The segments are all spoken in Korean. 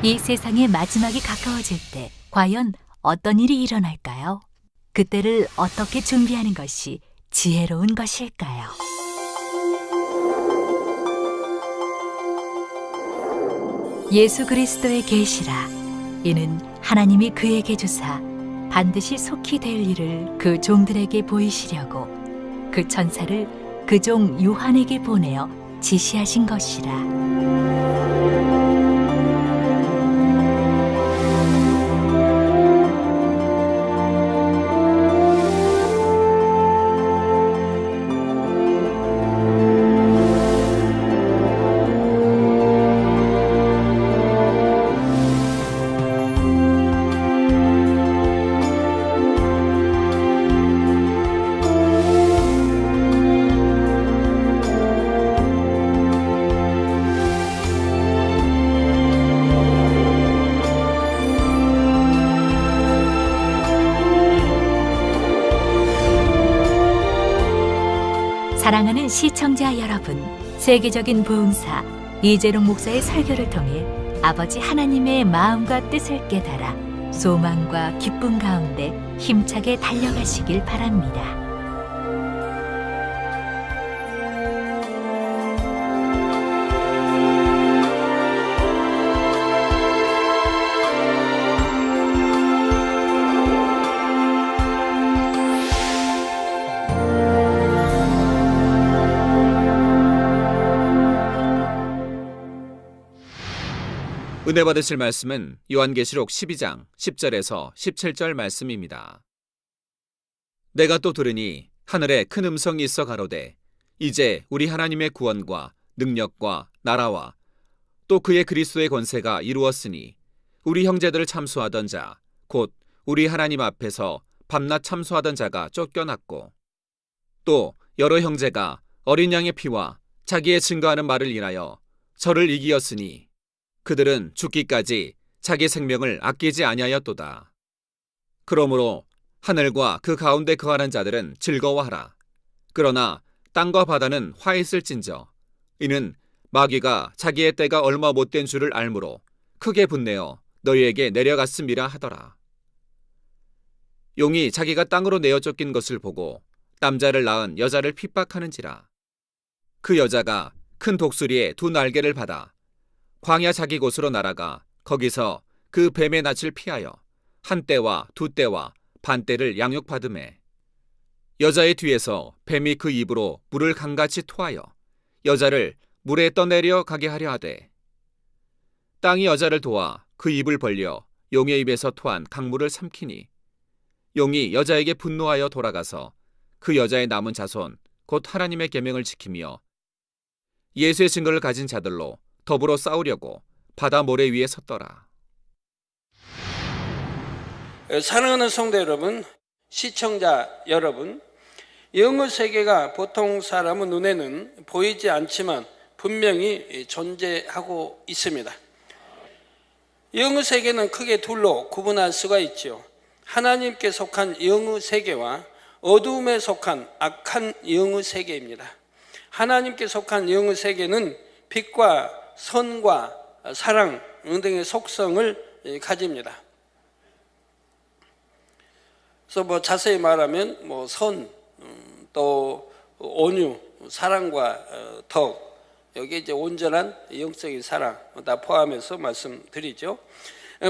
이 세상의 마지막이 가까워질 때 과연 어떤 일이 일어날까요? 그때를 어떻게 준비하는 것이 지혜로운 것일까요? 예수 그리스도의 계시라. 이는 하나님이 그에게 주사 반드시 속히 될 일을 그 종들에게 보이시려고 그 천사를 그 종 요한에게 보내어 지시하신 것이라. 사랑하는 시청자 여러분, 세계적인 부흥사 이재룡 목사의 설교를 통해 아버지 하나님의 마음과 뜻을 깨달아 소망과 기쁨 가운데 힘차게 달려가시길 바랍니다. 은혜 받으실 말씀은 요한계시록 12장 10절에서 17절 말씀입니다. 내가 또 들으니 하늘에 큰 음성이 있어 가로되 이제 우리 하나님의 구원과 능력과 나라와 또 그의 그리스도의 권세가 이루었으니 우리 형제들을 참수하던 자 곧 우리 하나님 앞에서 밤낮 참수하던 자가 쫓겨났고 또 여러 형제가 어린 양의 피와 자기의 증거하는 말을 인하여 저를 이기었으니 그들은 죽기까지 자기 생명을 아끼지 아니하였도다. 그러므로 하늘과 그 가운데 거하는 자들은 즐거워하라. 그러나 땅과 바다는 화했을진저 이는 마귀가 자기의 때가 얼마 못된 줄을 알므로 크게 분내어 너희에게 내려갔음이라 하더라. 용이 자기가 땅으로 내어 쫓긴 것을 보고 남자를 낳은 여자를 핍박하는지라. 그 여자가 큰 독수리의 두 날개를 받아 광야 자기 곳으로 날아가 거기서 그 뱀의 낯을 피하여 한 떼와 두 떼와 반 떼를 양육받으매 여자의 뒤에서 뱀이 그 입으로 물을 강같이 토하여 여자를 물에 떠내려 가게 하려 하되 땅이 여자를 도와 그 입을 벌려 용의 입에서 토한 강물을 삼키니 용이 여자에게 분노하여 돌아가서 그 여자의 남은 자손 곧 하나님의 계명을 지키며 예수의 증거를 가진 자들로 더불어 싸우려고 바다 모래 위에 섰더라. 사랑하는 성도 여러분, 시청자 여러분, 영의 세계가 보통 사람의 눈에는 보이지 않지만 분명히 존재하고 있습니다. 영의 세계는 크게 둘로 구분할 수가 있죠. 하나님께 속한 영의 세계와 어두움에 속한 악한 영의 세계입니다. 하나님께 속한 영의 세계는 빛과 선과 사랑 등의 속성을 가집니다. 그래서 자세히 말하면 선, 또 온유, 사랑과 덕, 여기 이제 온전한 영적인 사랑 다 포함해서 말씀드리죠.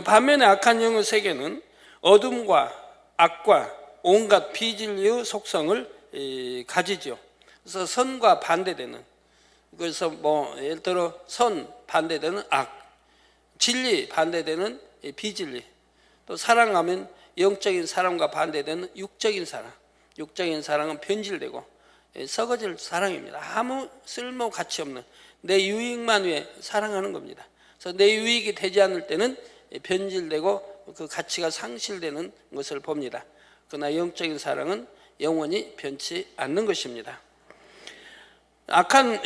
반면에 악한 영의 세계는 어둠과 악과 온갖 비진리의 속성을 가지죠. 그래서 선과 반대되는, 그래서 예를 들어 선 반대되는 악, 진리 반대되는 비진리, 또 사랑하면 영적인 사랑과 반대되는 육적인 사랑. 육적인 사랑은 변질되고 썩어질 사랑입니다. 아무 쓸모 가치 없는 내 유익만 위해 사랑하는 겁니다. 그래서 내 유익이 되지 않을 때는 변질되고 그 가치가 상실되는 것을 봅니다. 그러나 영적인 사랑은 영원히 변치 않는 것입니다. 악한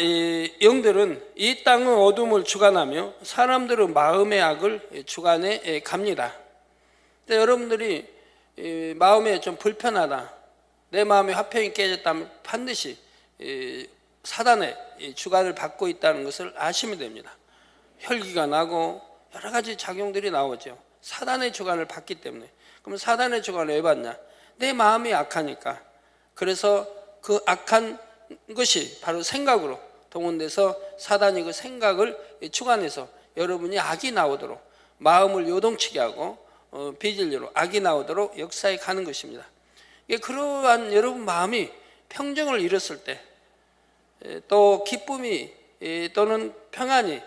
영들은 이 땅의 어둠을 주관하며 사람들의 마음의 악을 주관해 갑니다. 근데 여러분들이 마음에 좀 불편하다, 내 마음의 화평이 깨졌다면 반드시 사단의 주관을 받고 있다는 것을 아시면 됩니다. 혈기가 나고 여러 가지 작용들이 나오죠. 사단의 주관을 받기 때문에. 그럼 사단의 주관을 왜 받냐? 내 마음이 악하니까. 그래서 그 악한 것이 바로 생각으로 동원돼서 사단이 그 생각을 주관해서 여러분이 악이 나오도록 마음을 요동치게 하고 비진리로 악이 나오도록 역사에 가는 것입니다. 그러한 여러분 마음이 평정을 잃었을 때, 또 기쁨이 또는 평안이,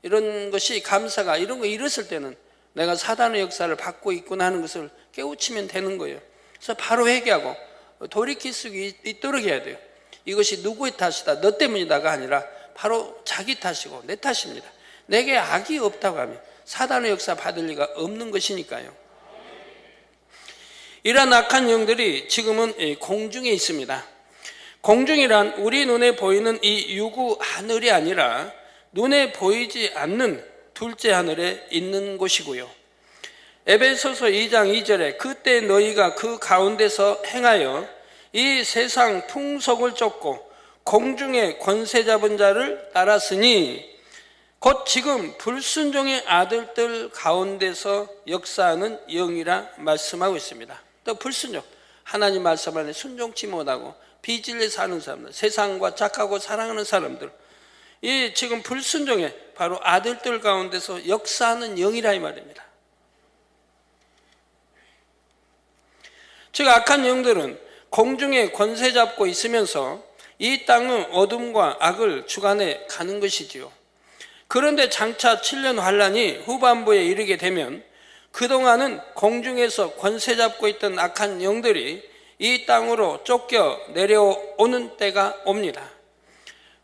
이런 것이 감사가 이런 거 잃었을 때는 내가 사단의 역사를 받고 있구나 하는 것을 깨우치면 되는 거예요. 그래서 바로 회개하고 돌이킬 수 있도록 해야 돼요. 이것이 누구의 탓이다, 너 때문이다가 아니라 바로 자기 탓이고 내 탓입니다. 내게 악이 없다고 하면 사단의 역사 받을 리가 없는 것이니까요. 이러한 악한 영들이 지금은 공중에 있습니다. 공중이란 우리 눈에 보이는 이 유구 하늘이 아니라 눈에 보이지 않는 둘째 하늘에 있는 곳이고요. 에베소서 2장 2절에 그때 너희가 그 가운데서 행하여 이 세상 풍속을 쫓고 공중의 권세 잡은 자를 따랐으니 곧 지금 불순종의 아들들 가운데서 역사하는 영이라 말씀하고 있습니다. 또 불순종, 하나님 말씀 안에 순종치 못하고 비진리 사는 사람들, 세상과 착하고 사랑하는 사람들, 이 지금 불순종의 바로 아들들 가운데서 역사하는 영이라 이 말입니다. 즉 악한 영들은 공중에 권세 잡고 있으면서 이 땅의 어둠과 악을 주관해 가는 것이지요. 그런데 장차 7년 환란이 후반부에 이르게 되면 그동안은 공중에서 권세 잡고 있던 악한 영들이 이 땅으로 쫓겨 내려오는 때가 옵니다.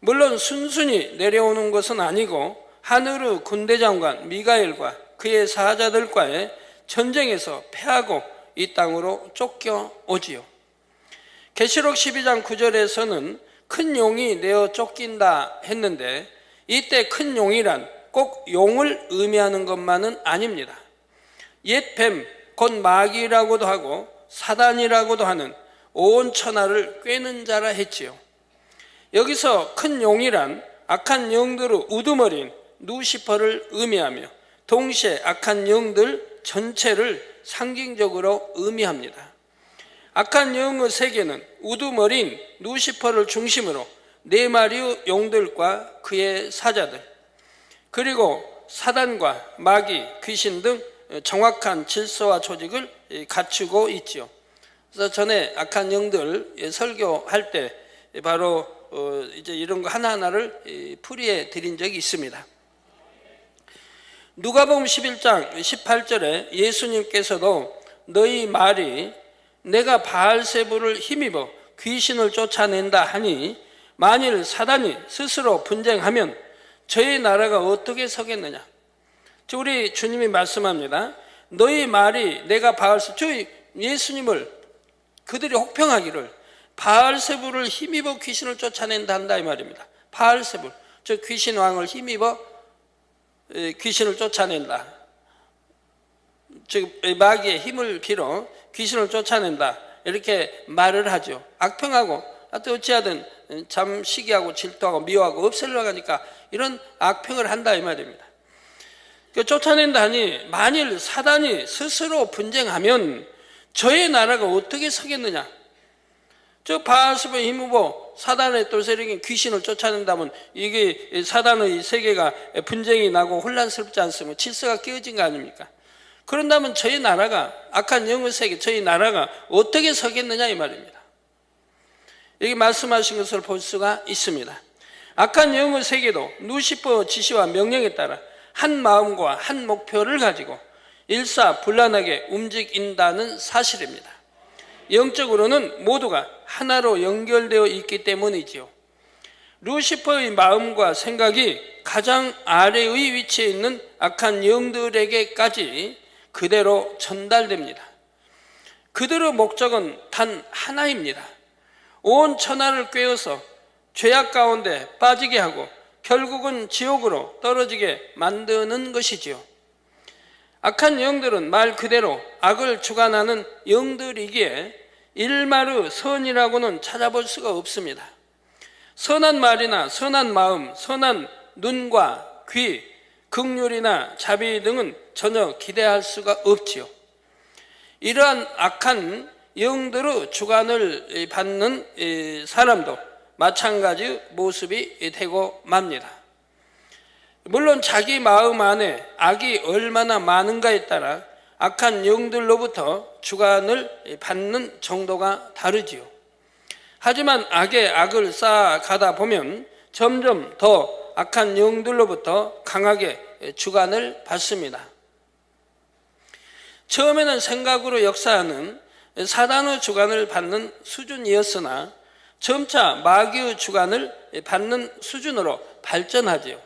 물론 순순히 내려오는 것은 아니고 하늘의 군대장관 미가엘과 그의 사자들과의 전쟁에서 패하고 이 땅으로 쫓겨오지요. 계시록 12장 9절에서는 큰 용이 내어 쫓긴다 했는데 이때 큰 용이란 꼭 용을 의미하는 것만은 아닙니다. 옛 뱀, 곧 마귀라고도 하고 사단이라고도 하는 온 천하를 꿰는 자라 했지요. 여기서 큰 용이란 악한 영들의 우두머리인 루시퍼를 의미하며 동시에 악한 영들 전체를 상징적으로 의미합니다. 악한 영의 세계는 우두머리인 루시퍼를 중심으로 네 마리의 용들과 그의 사자들, 그리고 사단과 마귀, 귀신 등 정확한 질서와 조직을 갖추고 있지요. 그래서 전에 악한 영들 설교할 때 바로 이제 이런 거 하나하나를 풀이해 드린 적이 있습니다. 누가복음 11장 18절에 예수님께서도 너희 말이 내가 바알세부를 힘입어 귀신을 쫓아낸다 하니 만일 사단이 스스로 분쟁하면 저희 나라가 어떻게 서겠느냐. 우리 주님이 말씀합니다. 너희 말이 내가 바알세부, 저희 예수님을 그들이 혹평하기를 바알세부를 힘입어 귀신을 쫓아낸다 한다 이 말입니다. 바알세부, 저 귀신 왕을 힘입어 귀신을 쫓아낸다. 즉 마귀의 힘을 빌어 귀신을 쫓아낸다 이렇게 말을 하죠. 악평하고 또 어찌하든 참 시기하고 질투하고 미워하고 없애려고 하니까 이런 악평을 한다 이 말입니다. 쫓아낸다니 만일 사단이 스스로 분쟁하면 저의 나라가 어떻게 서겠느냐. 저 바알세부에 힘입어 사단의 또 세력인 귀신을 쫓아낸다면 이게 사단의 세계가 분쟁이 나고 혼란스럽지 않습니까? 질서가 깨어진 거 아닙니까? 그런다면 저희 나라가 악한 영의 세계, 저희 나라가 어떻게 서겠느냐 이 말입니다. 여기 말씀하신 것을 볼 수가 있습니다. 악한 영의 세계도 루시퍼 지시와 명령에 따라 한 마음과 한 목표를 가지고 일사불란하게 움직인다는 사실입니다. 영적으로는 모두가 하나로 연결되어 있기 때문이지요. 루시퍼의 마음과 생각이 가장 아래의 위치에 있는 악한 영들에게까지 그대로 전달됩니다. 그들의 목적은 단 하나입니다. 온 천하를 꿰어서 죄악 가운데 빠지게 하고 결국은 지옥으로 떨어지게 만드는 것이지요. 악한 영들은 말 그대로 악을 주관하는 영들이기에 일말의 선이라고는 찾아볼 수가 없습니다. 선한 말이나 선한 마음, 선한 눈과 귀, 긍휼이나 자비 등은 전혀 기대할 수가 없지요. 이러한 악한 영들의 주관을 받는 사람도 마찬가지 모습이 되고 맙니다. 물론 자기 마음 안에 악이 얼마나 많은가에 따라 악한 영들로부터 주관을 받는 정도가 다르지요. 하지만 악에 악을 쌓아가다 보면 점점 더 악한 영들로부터 강하게 주관을 받습니다. 처음에는 생각으로 역사하는 사단의 주관을 받는 수준이었으나 점차 마귀의 주관을 받는 수준으로 발전하지요.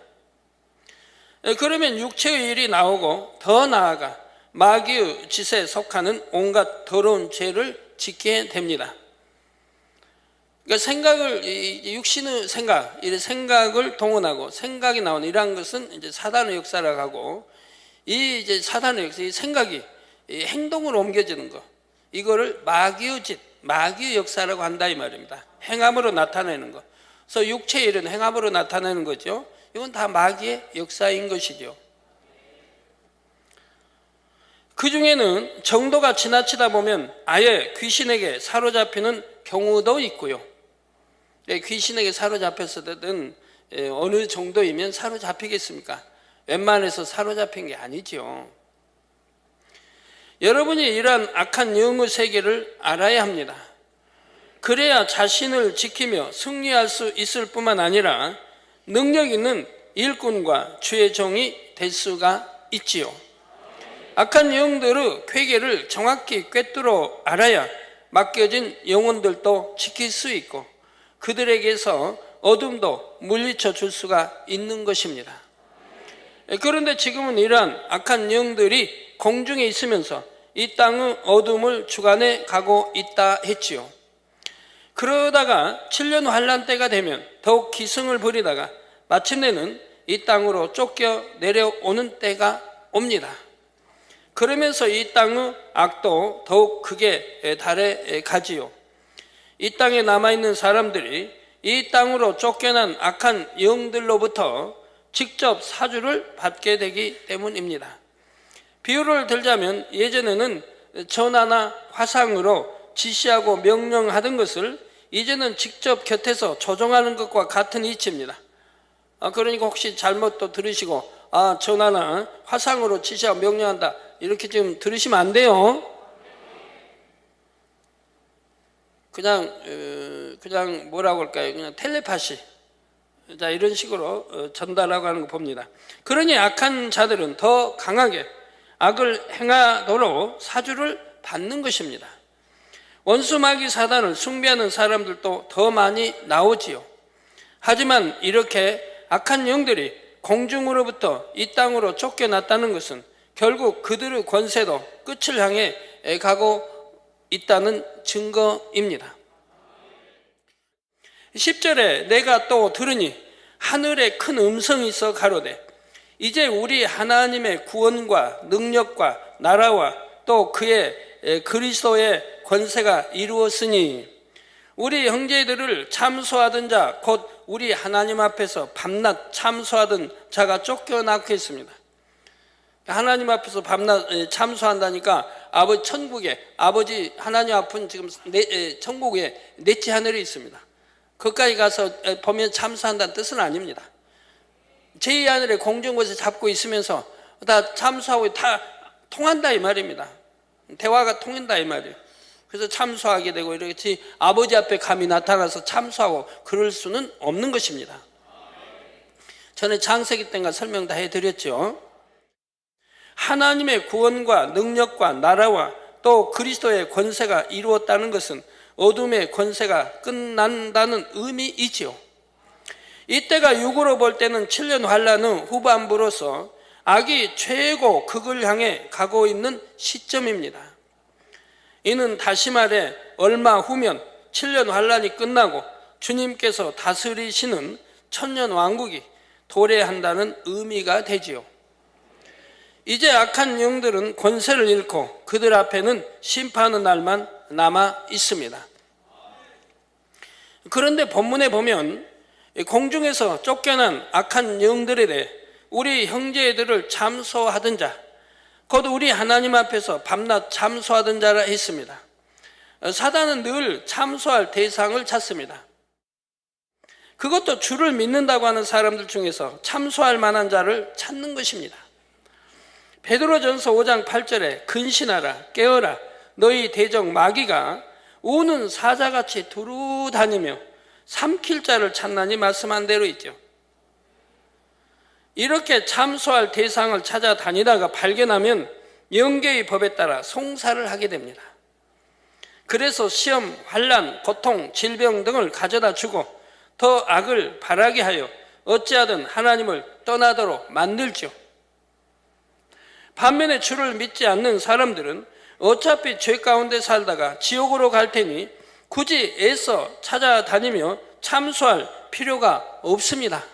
그러면 육체의 일이 나오고 더 나아가 마귀의 짓에 속하는 온갖 더러운 죄를 짓게 됩니다. 그러니까 생각을, 육신의 생각, 이 생각을 동원하고 생각이 나오는 이러한 것은 이제 사단의 역사라고 하고, 이 이제 사단의 역사, 이 생각이 이 행동으로 옮겨지는 것, 이거를 마귀의 짓, 마귀의 역사라고 한다 이 말입니다. 행함으로 나타내는 것. 그래서 육체의 일은 행함으로 나타내는 거죠. 이건 다 마귀의 역사인 것이죠. 그 중에는 정도가 지나치다 보면 아예 귀신에게 사로잡히는 경우도 있고요. 귀신에게 사로잡혔을 때는 어느 정도이면 사로잡히겠습니까? 웬만해서 사로잡힌 게 아니죠. 여러분이 이러한 악한 영의 세계를 알아야 합니다. 그래야 자신을 지키며 승리할 수 있을 뿐만 아니라 능력 있는 일꾼과 주의 종이 될 수가 있지요. 악한 영들의 궤계를 정확히 꿰뚫어 알아야 맡겨진 영혼들도 지킬 수 있고 그들에게서 어둠도 물리쳐 줄 수가 있는 것입니다. 그런데 지금은 이러한 악한 영들이 공중에 있으면서 이 땅의 어둠을 주관해 가고 있다 했지요. 그러다가 7년 환란 때가 되면 더욱 기승을 부리다가 마침내는 이 땅으로 쫓겨 내려오는 때가 옵니다. 그러면서 이 땅의 악도 더욱 크게 달해 가지요. 이 땅에 남아있는 사람들이 이 땅으로 쫓겨난 악한 영들로부터 직접 사주를 받게 되기 때문입니다. 비유를 들자면 예전에는 전화나 화상으로 지시하고 명령하던 것을 이제는 직접 곁에서 조종하는 것과 같은 이치입니다. 그러니까 혹시 잘못 또 들으시고 전화나 화상으로 지시하고 명령한다 이렇게 지금 들으시면 안 돼요. 그냥 뭐라고 할까요? 그냥 텔레파시. 자, 이런 식으로 전달하고 하는 거 봅니다. 그러니 악한 자들은 더 강하게 악을 행하도록 사주를 받는 것입니다. 원수 마귀 사단을 숭배하는 사람들도 더 많이 나오지요. 하지만 이렇게 악한 영들이 공중으로부터 이 땅으로 쫓겨났다는 것은 결국 그들의 권세도 끝을 향해 가고 있다는 증거입니다. 10절에 내가 또 들으니 하늘에 큰 음성이 있어 가로되 이제 우리 하나님의 구원과 능력과 나라와 또 그의 그리스도의 권세가 이루었으니 우리 형제들을 참소하던 자 곧 우리 하나님 앞에서 밤낮 참소하던 자가 쫓겨나게 했습니다. 하나님 앞에서 밤낮 참소한다니까 천국에 아버지 하나님 앞은 지금 천국에 넷째 하늘에 있습니다. 거기까지 가서 보면 참소한다는 뜻은 아닙니다. 제2하늘에 공중곳에 잡고 있으면서 다 참소하고 다 통한다 이 말입니다. 대화가 통한다 이 말이에요. 그래서 참소하게 되고 이렇게 아버지 앞에 감히 나타나서 참소하고 그럴 수는 없는 것입니다. 전에 창세기 때인가 설명 다 해드렸죠. 하나님의 구원과 능력과 나라와 또 그리스도의 권세가 이루었다는 것은 어둠의 권세가 끝난다는 의미이지요. 이때가 육으로 볼 때는 7년 환란의 후반부로서 악이 최고 극을 향해 가고 있는 시점입니다. 이는 다시 말해 얼마 후면 7년 환란이 끝나고 주님께서 다스리시는 천년 왕국이 도래한다는 의미가 되지요. 이제 악한 영들은 권세를 잃고 그들 앞에는 심판의 날만 남아 있습니다. 그런데 본문에 보면 공중에서 쫓겨난 악한 영들에 대해 우리 형제들을 참소하던 자, 곧 우리 하나님 앞에서 밤낮 참소하던 자라 했습니다. 사단은 늘 참소할 대상을 찾습니다. 그것도 주를 믿는다고 하는 사람들 중에서 참소할 만한 자를 찾는 것입니다. 베드로전서 5장 8절에 근신하라 깨어라 너희 대적 마귀가 우는 사자같이 두루 다니며 삼킬 자를 찾나니 말씀한 대로 있죠. 이렇게 참소할 대상을 찾아다니다가 발견하면 영계의 법에 따라 송사를 하게 됩니다. 그래서 시험, 환난, 고통, 질병 등을 가져다 주고 더 악을 바라게 하여 어찌하든 하나님을 떠나도록 만들죠. 반면에 주를 믿지 않는 사람들은 어차피 죄 가운데 살다가 지옥으로 갈 테니 굳이 애써 찾아다니며 참소할 필요가 없습니다.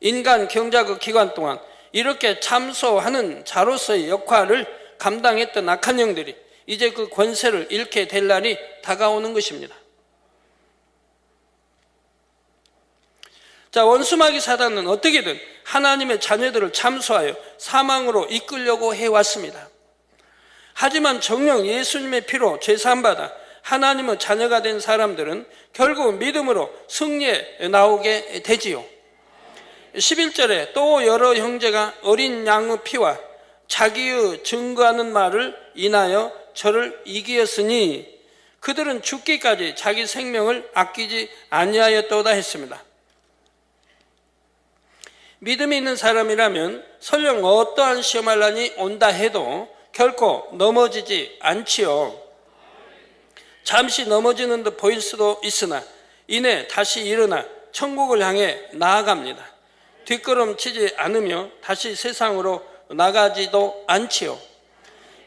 인간 경작의 기간 동안 이렇게 참소하는 자로서의 역할을 감당했던 악한 영들이 이제 그 권세를 잃게 될 날이 다가오는 것입니다. 자, 원수마귀 사단은 어떻게든 하나님의 자녀들을 참소하여 사망으로 이끌려고 해왔습니다. 하지만 정녕 예수님의 피로 죄사함받아 하나님의 자녀가 된 사람들은 결국 믿음으로 승리에 나오게 되지요. 11절에 또 여러 형제가 어린 양의 피와 자기의 증거하는 말을 인하여 저를 이기었으니 그들은 죽기까지 자기 생명을 아끼지 아니하였도다 했습니다. 믿음이 있는 사람이라면 설령 어떠한 시험환란이 온다 해도 결코 넘어지지 않지요. 잠시 넘어지는 듯 보일 수도 있으나 이내 다시 일어나 천국을 향해 나아갑니다. 뒷걸음치지 않으며 다시 세상으로 나가지도 않지요.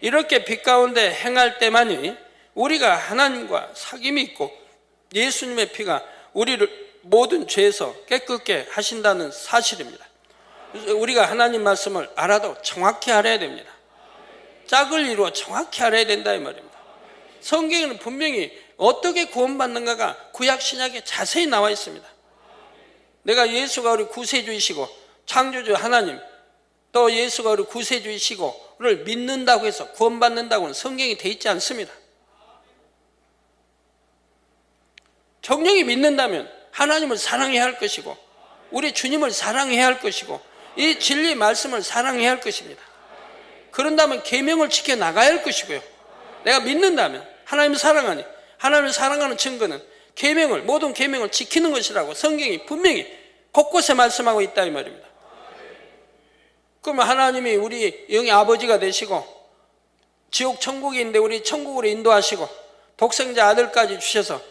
이렇게 빛 가운데 행할 때만이 우리가 하나님과 사귐이 있고 예수님의 피가 우리를 모든 죄에서 깨끗게 하신다는 사실입니다. 우리가 하나님 말씀을 알아도 정확히 알아야 됩니다. 짝을 이루어 정확히 알아야 된다 이 말입니다. 성경에는 분명히 어떻게 구원받는가가 구약 신약에 자세히 나와 있습니다. 내가 예수가 우리 구세주이시고 창조주 하나님 또 예수가 우리 구세주이시고를 믿는다고 해서 구원받는다고는 성경이 돼 있지 않습니다. 정령이 믿는다면 하나님을 사랑해야 할 것이고 우리 주님을 사랑해야 할 것이고 이 진리 말씀을 사랑해야 할 것입니다. 그런다면 계명을 지켜 나가야 할 것이고요. 내가 믿는다면 하나님을 사랑하니 하나님을 사랑하는 증거는 계명을 모든 계명을 지키는 것이라고 성경이 분명히 곳곳에 말씀하고 있다 이 말입니다. 그러면 하나님이 우리 영의 아버지가 되시고 지옥 천국이 있는데 우리 천국으로 인도하시고 독생자 아들까지 주셔서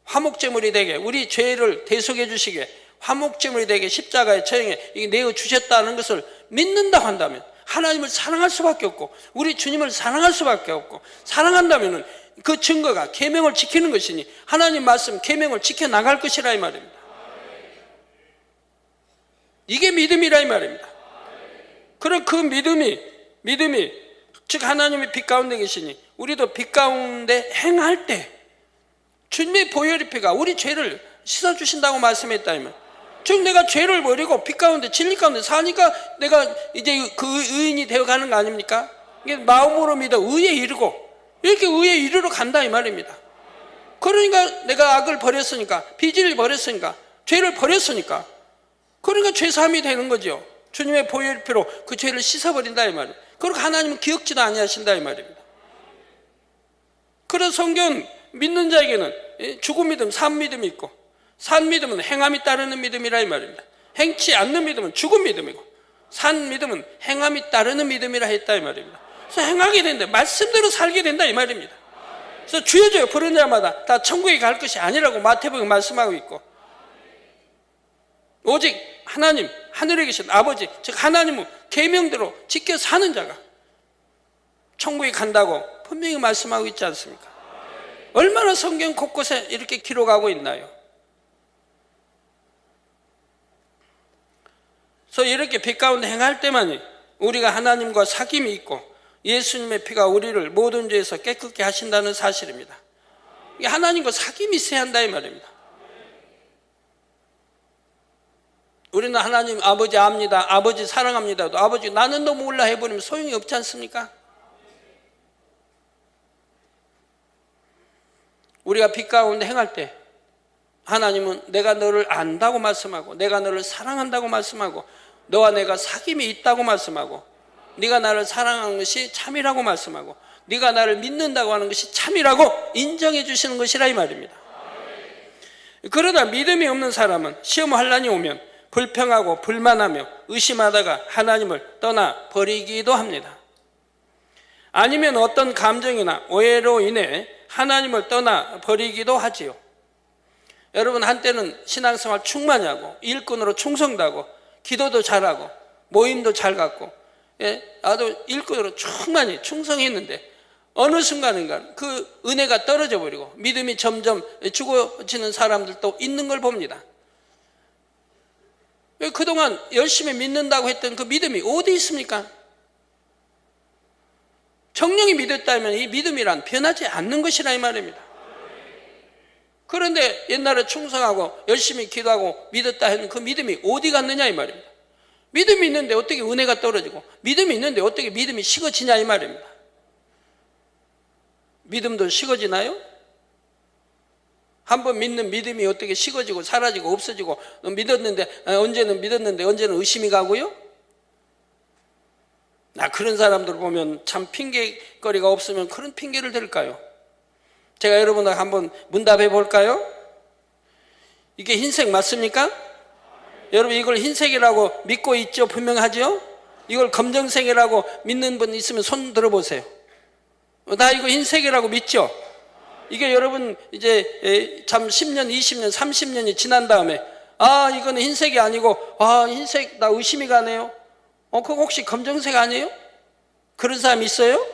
화목제물이 되게 우리 죄를 대속해 주시게 화목제물이 되게 십자가의 처형에 내어 주셨다는 것을 믿는다고 한다면 하나님을 사랑할 수밖에 없고 우리 주님을 사랑할 수밖에 없고 사랑한다면 그 증거가 계명을 지키는 것이니 하나님 말씀 계명을 지켜나갈 것이라 이 말입니다. 이게 믿음이라 이 말입니다. 그럼 그 믿음이 즉 하나님의 빛 가운데 계시니 우리도 빛 가운데 행할 때 주님의 보혈의 피가 우리 죄를 씻어주신다고 말씀했다면 즉 내가 죄를 버리고 빛 가운데 진리 가운데 사니까 내가 이제 그 의인이 되어가는 거 아닙니까? 이게 마음으로 믿어 의에 이르고 이렇게 의에 이르러 간다 이 말입니다. 그러니까 내가 악을 버렸으니까 비질을 버렸으니까 죄를 버렸으니까 그러니까 죄사함이 되는 거죠. 주님의 보혈의 피로 그 죄를 씻어버린다 이 말이에요. 그리고 하나님은 기억지도 아니하신다 이 말입니다. 그래서 성경 믿는 자에게는 죽은 믿음, 산 믿음이 있고 산 믿음은 행함이 따르는 믿음이라 이 말입니다. 행치 않는 믿음은 죽은 믿음이고 산 믿음은 행함이 따르는 믿음이라 했다 이 말입니다. 그래서 행하게 된다. 말씀대로 살게 된다 이 말입니다. 그래서 주여주여 부르는 자마다 다 천국에 갈 것이 아니라고 마태복음 말씀하고 있고 오직 하나님 하늘에 계신 아버지 즉 하나님은 계명대로 지켜 사는 자가 천국에 간다고 분명히 말씀하고 있지 않습니까? 얼마나 성경 곳곳에 이렇게 기록하고 있나요? 그래서 이렇게 빛 가운데 행할 때만이 우리가 하나님과 사귐이 있고 예수님의 피가 우리를 모든 죄에서 깨끗게 하신다는 사실입니다. 하나님과 사귐이 있어야 한다 이 말입니다. 우리는 하나님 아버지 압니다. 아버지 사랑합니다도 아버지 나는 너 몰라 해버리면 소용이 없지 않습니까? 우리가 빛 가운데 행할 때 하나님은 내가 너를 안다고 말씀하고 내가 너를 사랑한다고 말씀하고 너와 내가 사귐이 있다고 말씀하고 네가 나를 사랑하는 것이 참이라고 말씀하고 네가 나를 믿는다고 하는 것이 참이라고 인정해 주시는 것이라 이 말입니다. 그러나 믿음이 없는 사람은 시험 환난이 오면 불평하고 불만하며 의심하다가 하나님을 떠나 버리기도 합니다. 아니면 어떤 감정이나 오해로 인해 하나님을 떠나 버리기도 하지요. 여러분 한때는 신앙생활 충만히 하고 일꾼으로 충성도 하고 기도도 잘하고 모임도 잘 갖고 나도 일꾼으로 충만히 충성했는데 어느 순간인가 그 은혜가 떨어져 버리고 믿음이 점점 죽어지는 사람들도 있는 걸 봅니다. 그동안 열심히 믿는다고 했던 그 믿음이 어디 있습니까? 정령이 믿었다면 이 믿음이란 변하지 않는 것이라 이 말입니다. 그런데 옛날에 충성하고 열심히 기도하고 믿었다 했는 그 믿음이 어디 갔느냐 이 말입니다. 믿음이 있는데 어떻게 은혜가 떨어지고 믿음이 있는데 어떻게 믿음이 식어지냐 이 말입니다. 믿음도 식어지나요? 한번 믿는 믿음이 어떻게 식어지고 사라지고 없어지고 믿었는데 언제는 의심이 가고요? 나 그런 사람들 보면 참 핑계거리가 없으면 그런 핑계를 댈까요? 제가 여러분들 한번 문답해 볼까요? 이게 흰색 맞습니까? 여러분 이걸 흰색이라고 믿고 있죠? 분명하죠? 이걸 검정색이라고 믿는 분 있으면 손 들어보세요. 나 이거 흰색이라고 믿죠? 이게 여러분 이제 참 10년, 20년, 30년이 지난 다음에 이거는 흰색이 아니고 흰색 나 의심이 가네요. 그거 혹시 검정색 아니에요? 그런 사람 있어요?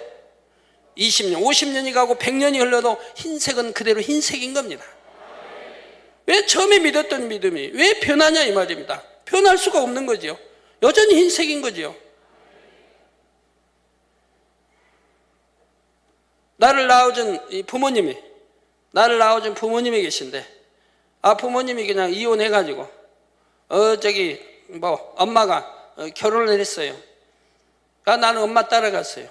20년, 50년이 가고 100년이 흘러도 흰색은 그대로 흰색인 겁니다. 왜 처음에 믿었던 믿음이 왜 변하냐 이 말입니다. 변할 수가 없는 거죠. 여전히 흰색인 거죠. 나를 낳아준 부모님이 계신데 부모님이 그냥 이혼해가지고 엄마가 결혼을 했어요. 나는 엄마 따라갔어요.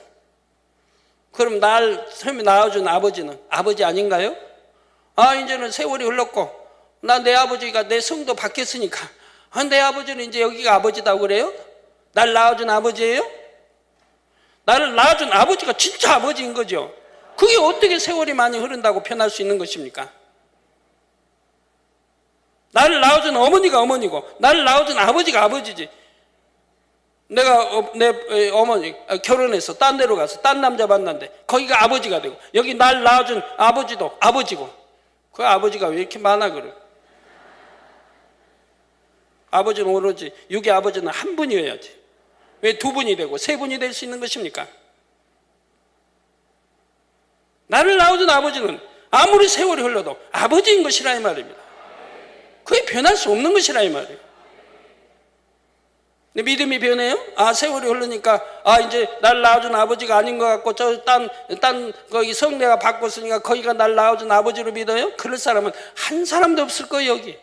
그럼 날 처음에 낳아준 아버지는 아버지 아닌가요? 이제는 세월이 흘렀고 내 아버지가 내 성도 바뀌었으니까 내 아버지는 이제 여기가 아버지다고 그래요? 날 낳아준 아버지예요? 나를 낳아준 아버지가 진짜 아버지인 거죠. 그게 어떻게 세월이 많이 흐른다고 변할 수 있는 것입니까? 나를 낳아준 어머니가 어머니고 나를 낳아준 아버지가 아버지지. 내가 내 어머니 결혼해서 딴 데로 가서 딴 남자 만났는데 거기가 아버지가 되고 여기 날 낳아준 아버지도 아버지고 그 아버지가 왜 이렇게 많아 그래? 아버지는 오로지 육의 아버지는 한 분이어야지 왜 두 분이 되고 세 분이 될 수 있는 것입니까? 나를 낳아준 아버지는 아무리 세월이 흘러도 아버지인 것이라 이 말입니다. 그게 변할 수 없는 것이라 이 말이에요. 근데 믿음이 변해요? 세월이 흐르니까 이제 날 낳아준 아버지가 아닌 것 같고 딴 거기 성내가 바꿨으니까 거기가 날 낳아준 아버지로 믿어요? 그럴 사람은 한 사람도 없을 거예요. 여기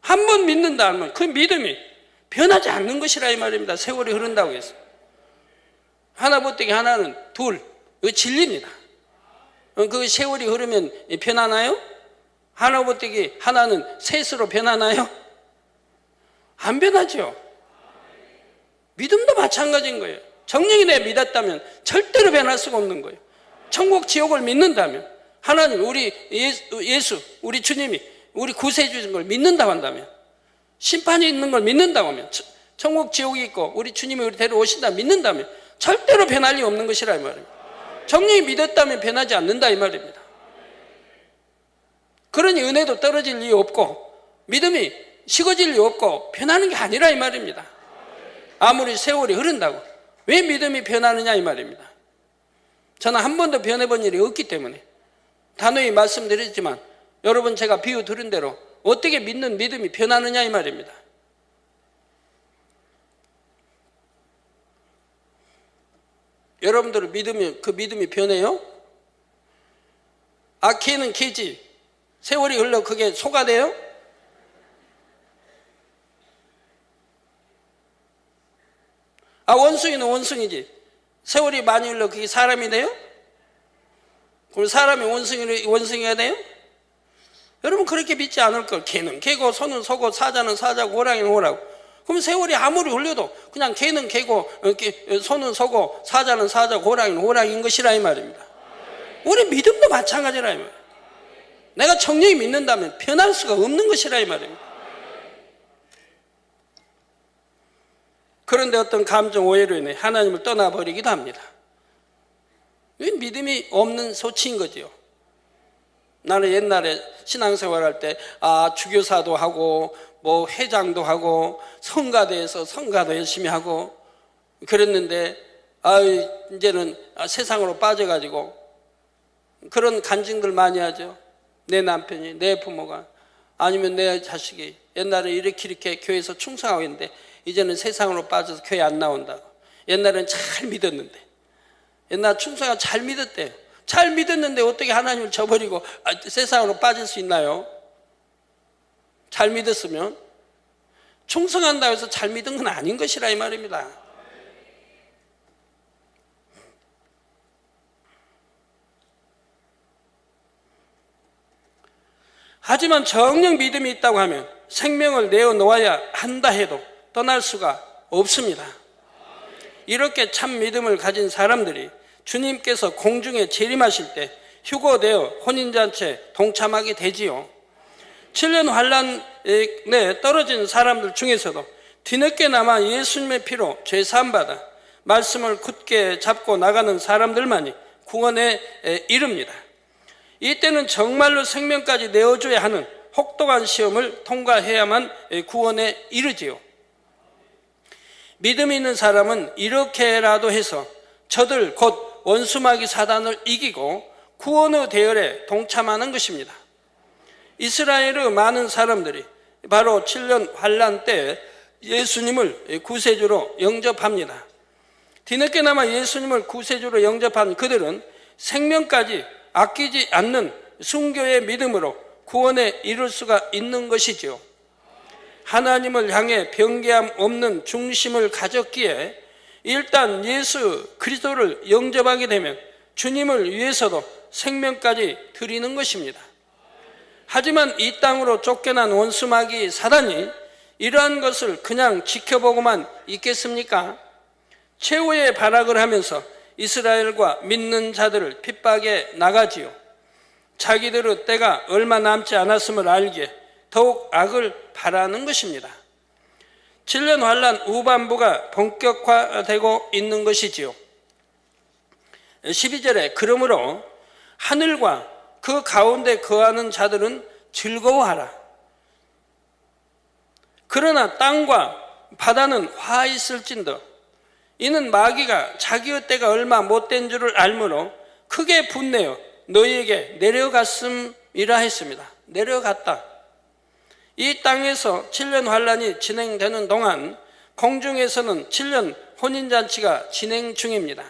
한 번 믿는다 하면 그 믿음이 변하지 않는 것이라 이 말입니다. 세월이 흐른다고 해서 하나 보태기 하나는 둘 이거 진리입니다. 그 세월이 흐르면 변하나요? 하나 보태기 하나는 셋으로 변하나요? 안 변하죠. 믿음도 마찬가지인 거예요. 정령이 내 믿었다면 절대로 변할 수가 없는 거예요. 천국 지옥을 믿는다면 하나님 우리 예수 우리 주님이 우리 구세주 주신 걸 믿는다고 한다면 심판이 있는 걸 믿는다고 하면 천국 지옥이 있고 우리 주님이 우리 데려오신다 믿는다면 절대로 변할 리 없는 것이라 이 말입니다. 정령이 믿었다면 변하지 않는다 이 말입니다. 그러니 은혜도 떨어질 리 없고 믿음이 식어질 리 없고 변하는 게 아니라 이 말입니다. 아무리 세월이 흐른다고 왜 믿음이 변하느냐 이 말입니다. 저는 한 번도 변해본 일이 없기 때문에 단호히 말씀드리지만 여러분 제가 비유 들은 대로 어떻게 믿는 믿음이 변하느냐 이 말입니다. 여러분들 그 믿음이 변해요? 개는 개지 세월이 흘러 그게 소가 돼요? 원숭이는 원숭이지. 세월이 많이 흘러 그게 사람이 돼요? 그럼 사람이 원숭이가 돼요? 여러분 그렇게 믿지 않을 걸. 개는 개고 소는 소고 사자는 사자고 호랑이는 호라고. 그럼 세월이 아무리 흘려도 그냥 개는 개고 소는 소고 사자는 사자고 호랑이는 호랑이인 것이라 이 말입니다. 우리 믿음도 마찬가지라 이 말이에요. 내가 정령히 믿는다면 변할 수가 없는 것이라 이 말입니다. 그런데 어떤 감정 오해로 인해 하나님을 떠나버리기도 합니다. 믿음이 없는 소치인 거지요. 나는 옛날에 신앙생활 할 때 주교사도 하고 뭐 회장도 하고 성가대에서 성가도 열심히 하고 그랬는데 이제는 세상으로 빠져가지고 그런 간증들 많이 하죠. 내 남편이, 내 부모가, 아니면 내 자식이 옛날에 이렇게 교회에서 충성하고 있는데 이제는 세상으로 빠져서 교회 안 나온다고. 옛날엔 잘 믿었는데, 옛날 충성하고 잘 믿었대요. 잘 믿었는데 어떻게 하나님을 저버리고 세상으로 빠질 수 있나요? 잘 믿었으면. 충성한다고 해서 잘 믿은 건 아닌 것이라 이 말입니다. 하지만 정녕 믿음이 있다고 하면 생명을 내어놓아야 한다 해도 떠날 수가 없습니다. 이렇게 참 믿음을 가진 사람들이 주님께서 공중에 재림하실 때 휴거되어 혼인잔치에 동참하게 되지요. 7년 환란에 떨어진 사람들 중에서도 뒤늦게나마 예수님의 피로 죄 사함받아 말씀을 굳게 잡고 나가는 사람들만이 구원에 이릅니다. 이때는 정말로 생명까지 내어줘야 하는 혹독한 시험을 통과해야만 구원에 이르지요. 믿음 있는 사람은 이렇게라도 해서 저들 곧 원수마귀 사단을 이기고 구원의 대열에 동참하는 것입니다. 이스라엘의 많은 사람들이 바로 7년 환란 때 예수님을 구세주로 영접합니다. 뒤늦게나마 예수님을 구세주로 영접한 그들은 생명까지 아끼지 않는 순교의 믿음으로 구원에 이룰 수가 있는 것이지요. 하나님을 향해 변개함 없는 중심을 가졌기에 일단 예수 그리스도를 영접하게 되면 주님을 위해서도 생명까지 드리는 것입니다. 하지만 이 땅으로 쫓겨난 원수마귀 사단이 이러한 것을 그냥 지켜보고만 있겠습니까? 최후의 발악을 하면서 이스라엘과 믿는 자들을 핍박해 나가지요. 자기들의 때가 얼마 남지 않았음을 알기에 더욱 악을 바라는 것입니다. 7년 환란 후반부가 본격화되고 있는 것이지요. 12절에 그러므로 하늘과 그 가운데 거하는 자들은 즐거워하라. 그러나 땅과 바다는 화 있을진더 이는 마귀가 자기의 때가 얼마 못된 줄을 알므로 크게 분내어 너희에게 내려갔음이라 했습니다. 내려갔다. 이 땅에서 7년 환란이 진행되는 동안 공중에서는 7년 혼인잔치가 진행 중입니다.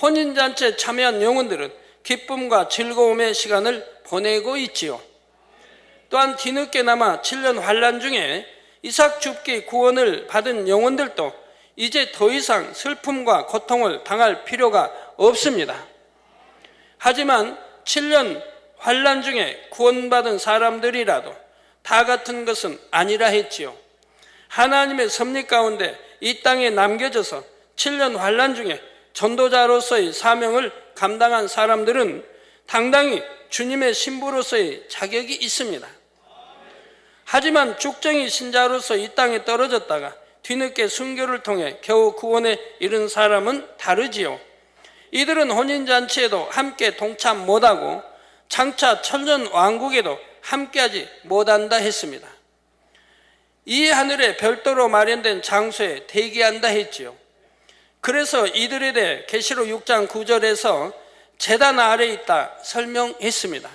혼인잔치에 참여한 영혼들은 기쁨과 즐거움의 시간을 보내고 있지요. 또한 뒤늦게나마 7년 환란 중에 이삭 줍기 구원을 받은 영혼들도 이제 더 이상 슬픔과 고통을 당할 필요가 없습니다. 하지만 7년 환란 중에 구원받은 사람들이라도 다 같은 것은 아니라 했지요. 하나님의 섭리 가운데 이 땅에 남겨져서 7년 환란 중에 전도자로서의 사명을 감당한 사람들은 당당히 주님의 신부로서의 자격이 있습니다. 하지만 죽정이 신자로서 이 땅에 떨어졌다가 뒤늦게 순교를 통해 겨우 구원에 이른 사람은 다르지요. 이들은 혼인잔치에도 함께 동참 못하고 장차 천년 왕국에도 함께하지 못한다 했습니다. 이 하늘에 별도로 마련된 장소에 대기한다 했지요. 그래서 이들에 대해 계시록 6장 9절에서 제단 아래에 있다 설명했습니다.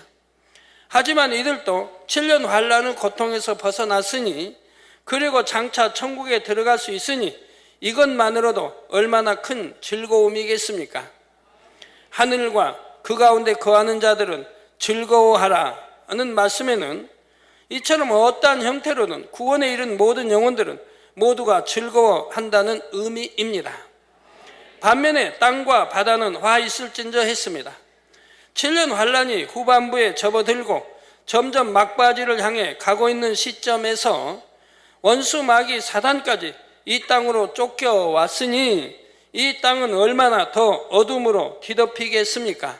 하지만 이들도 7년 환란의 고통에서 벗어났으니 그리고 장차 천국에 들어갈 수 있으니 이것만으로도 얼마나 큰 즐거움이겠습니까? 하늘과 그 가운데 거하는 자들은 즐거워하라는 말씀에는 이처럼 어떠한 형태로든 구원에 이른 모든 영혼들은 모두가 즐거워한다는 의미입니다. 반면에 땅과 바다는 화 있을진저 했습니다. 7년 환란이 후반부에 접어들고 점점 막바지를 향해 가고 있는 시점에서 원수 마귀 사단까지 이 땅으로 쫓겨왔으니 이 땅은 얼마나 더 어둠으로 뒤덮이겠습니까?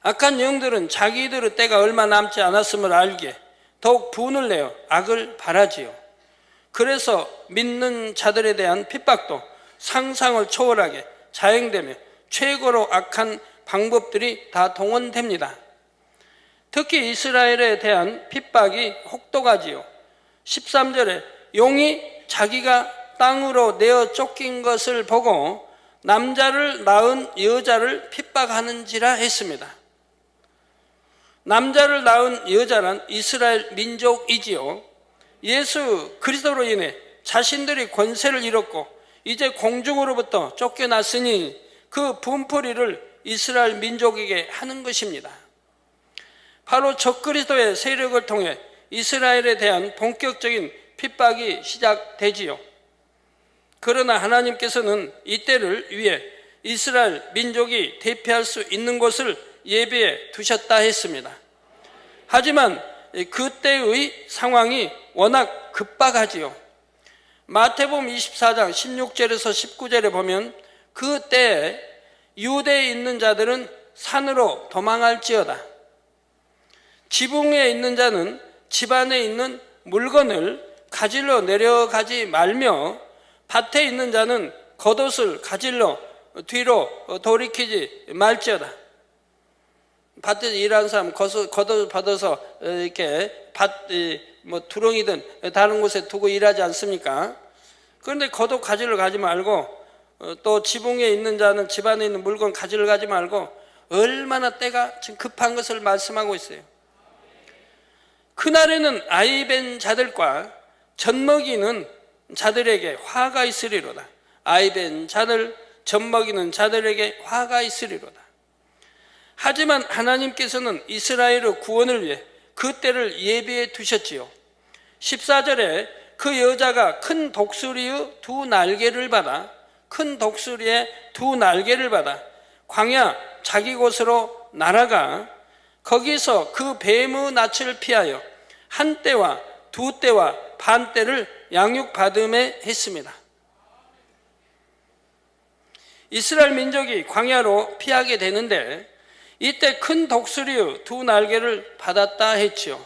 악한 영들은 자기들의 때가 얼마 남지 않았음을 알기에 더욱 분을 내어 악을 바라지요. 그래서 믿는 자들에 대한 핍박도 상상을 초월하게 자행되며 최고로 악한 방법들이 다 동원됩니다. 특히 이스라엘에 대한 핍박이 혹독하지요. 13절에 용이 자기가 땅으로 내어 쫓긴 것을 보고 남자를 낳은 여자를 핍박하는지라 했습니다. 남자를 낳은 여자란 이스라엘 민족이지요. 예수 그리스도로 인해 자신들이 권세를 잃었고 이제 공중으로부터 쫓겨났으니 그 분풀이를 이스라엘 민족에게 하는 것입니다. 바로 적그리스도의 세력을 통해 이스라엘에 대한 본격적인 핍박이 시작되지요. 그러나 하나님께서는 이때를 위해 이스라엘 민족이 대피할 수 있는 곳을 예비해 두셨다 했습니다. 하지만 그때의 상황이 워낙 급박하지요. 마태복음 24장 16절에서 19절에 보면 그때에 유대에 있는 자들은 산으로 도망할지어다. 지붕에 있는 자는 집안에 있는 물건을 가지러 내려가지 말며 밭에 있는 자는 겉옷을 가지러 뒤로 돌이키지 말지어다. 밭에서 일하는 사람 겉옷 받아서 이렇게 두렁이든 다른 곳에 두고 일하지 않습니까? 그런데 겉옷 가지러 가지 말고 또 지붕에 있는 자는 집안에 있는 물건 가지러 가지 말고 얼마나 때가 지금 급한 것을 말씀하고 있어요. 그날에는 아이벤 자들과 젖먹이는 자들에게 화가 있으리로다. 아이벤 자들, 젖먹이는 자들에게 화가 있으리로다. 하지만 하나님께서는 이스라엘의 구원을 위해 그 때를 예비해 두셨지요. 14절에 그 여자가 큰 독수리의 두 날개를 받아 광야 자기 곳으로 날아가 거기서 그 뱀의 낯을 피하여 한 때와 두 때와 반 때를 양육받음에 했습니다. 이스라엘 민족이 광야로 피하게 되는데 이때 큰 독수리의 두 날개를 받았다 했지요.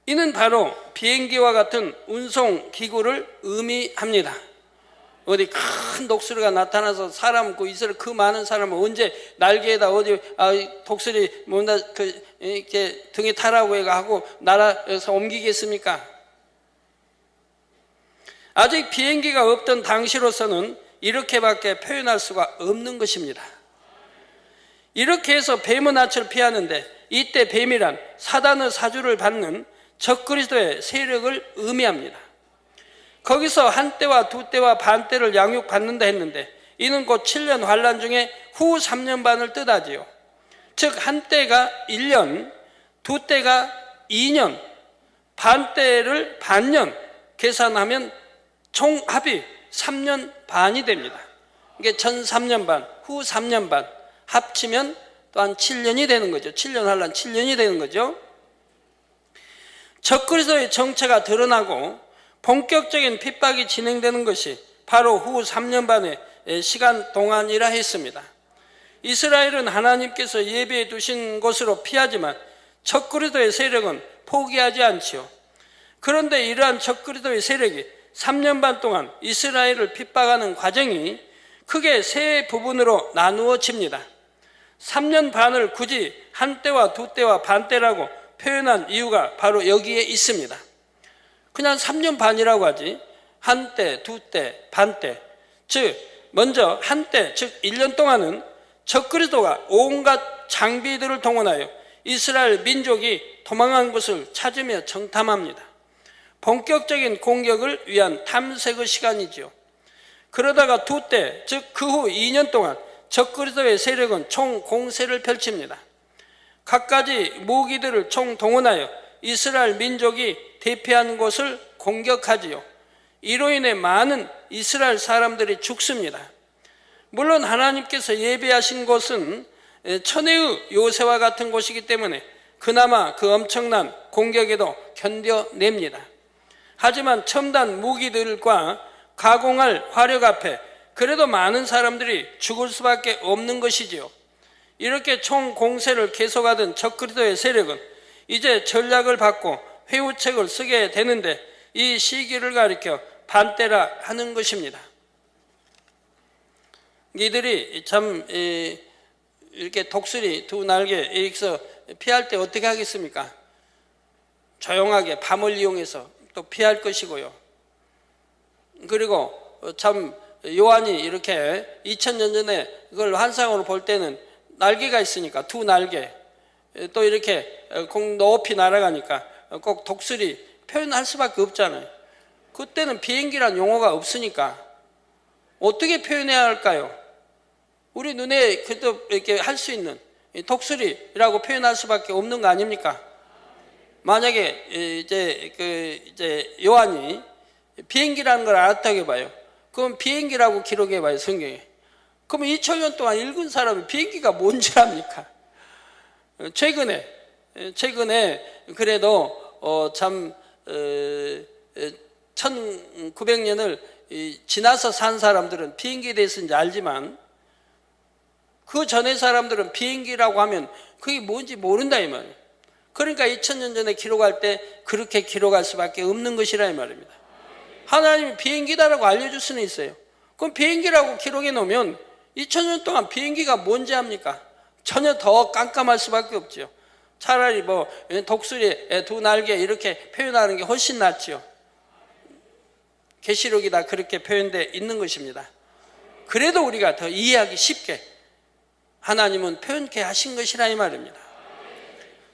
이는 바로 비행기와 같은 운송 기구를 의미합니다. 어디 큰 독수리가 나타나서 사람 이스라엘 그 많은 사람을 언제 날개에다 어디 독수리 뭔가 이렇게 등에 타라고 하고 나라에서 옮기겠습니까? 아직 비행기가 없던 당시로서는 이렇게밖에 표현할 수가 없는 것입니다. 이렇게 해서 뱀의 낯을 피하는데 이때 뱀이란 사단의 사주를 받는 적그리스도의 세력을 의미합니다. 거기서 한 때와 두 때와 반 때를 양육받는다 했는데 이는 곧 7년 환란 중에 후 3년 반을 뜻하지요. 즉 한 때가 1년, 두 때가 2년, 반 때를 반년 계산하면 총 합이 3년 반이 됩니다. 이게 전 3년 반, 후 3년 반 합치면 또한 7년이 되는 거죠. 7년 환란 7년이 되는 거죠. 적그리스도의 정체가 드러나고 본격적인 핍박이 진행되는 것이 바로 후 3년 반의 시간 동안이라 했습니다. 이스라엘은 하나님께서 예비해 두신 곳으로 피하지만 적그리스도의 세력은 포기하지 않지요. 그런데 이러한 적그리스도의 세력이 3년 반 동안 이스라엘을 핍박하는 과정이 크게 세 부분으로 나누어집니다. 3년 반을 굳이 한 때와 두 때와 반 때라고 표현한 이유가 바로 여기에 있습니다. 그냥 3년 반이라고 하지 한 때, 두 때, 반 때. 즉 먼저 한 때, 즉 1년 동안은 적그리스도가 온갖 장비들을 동원하여 이스라엘 민족이 도망한 곳을 찾으며 정탐합니다. 본격적인 공격을 위한 탐색의 시간이죠. 그러다가 두 때, 즉 그 후 2년 동안 적그리스도의 세력은 총 공세를 펼칩니다. 갖가지 무기들을 총 동원하여 이스라엘 민족이 대피한 곳을 공격하지요. 이로 인해 많은 이스라엘 사람들이 죽습니다. 물론 하나님께서 예비하신 곳은 천혜의 요새와 같은 곳이기 때문에 그나마 그 엄청난 공격에도 견뎌냅니다. 하지만 첨단 무기들과 가공할 화력 앞에 그래도 많은 사람들이 죽을 수밖에 없는 것이지요. 이렇게 총 공세를 계속하던 적그리스도의 세력은 이제 전략을 바꿔 회유책을 쓰게 되는데 이 시기를 가리켜 반때라 하는 것입니다. 이들이 참 이렇게 독수리 두 날개 이렇게 피할 때 어떻게 하겠습니까? 조용하게 밤을 이용해서 또 피할 것이고요. 그리고 참 요한이 이렇게 2000년 전에 그걸 환상으로 볼 때는 날개가 있으니까 두 날개 또 이렇게 높이 날아가니까 꼭 독수리 표현할 수밖에 없잖아요. 그때는 비행기란 용어가 없으니까 어떻게 표현해야 할까요? 우리 눈에 그래도 이렇게 할 수 있는 독수리라고 표현할 수밖에 없는 거 아닙니까? 만약에 이제 요한이 비행기라는 걸 알았다고 해봐요. 그럼 비행기라고 기록해봐요, 성경에. 그럼 2000년 동안 읽은 사람이 비행기가 뭔지 압니까? 최근에 그래도 참 1900년을 지나서 산 사람들은 비행기에 대해서 이제 알지만 그 전에 사람들은 비행기라고 하면 그게 뭔지 모른다 이 말이에요. 그러니까 2000년 전에 기록할 때 그렇게 기록할 수밖에 없는 것이라 이 말입니다. 하나님이 비행기다라고 알려줄 수는 있어요. 그럼 비행기라고 기록해 놓으면 2000년 동안 비행기가 뭔지 압니까? 전혀 더 깜깜할 수밖에 없죠. 차라리 뭐 독수리 두 날개 이렇게 표현하는 게 훨씬 낫죠. 계시록이 다 그렇게 표현되어 있는 것입니다. 그래도 우리가 더 이해하기 쉽게 하나님은 표현케 하신 것이라 이 말입니다.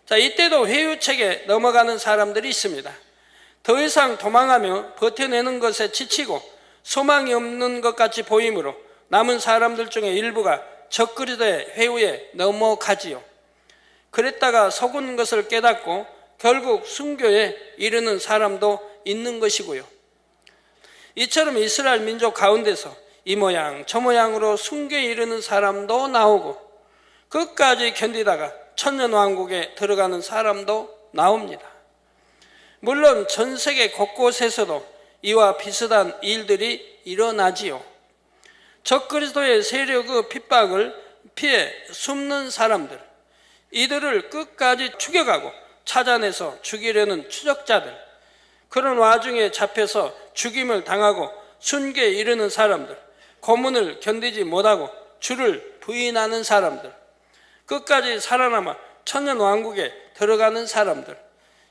자, 이때도 회유책에 넘어가는 사람들이 있습니다. 더 이상 도망하며 버텨내는 것에 지치고 소망이 없는 것 같이 보이므로 남은 사람들 중에 일부가 적그리스도의 회유에 넘어가지요. 그랬다가 속은 것을 깨닫고 결국 순교에 이르는 사람도 있는 것이고요. 이처럼 이스라엘 민족 가운데서 이 모양 저 모양으로 순교에 이르는 사람도 나오고 끝까지 견디다가 천년왕국에 들어가는 사람도 나옵니다. 물론 전 세계 곳곳에서도 이와 비슷한 일들이 일어나지요. 적그리스도의 세력의 핍박을 피해 숨는 사람들, 이들을 끝까지 추격하고 찾아내서 죽이려는 추적자들, 그런 와중에 잡혀서 죽임을 당하고 순교에 이르는 사람들, 고문을 견디지 못하고 주를 부인하는 사람들, 끝까지 살아남아 천년왕국에 들어가는 사람들,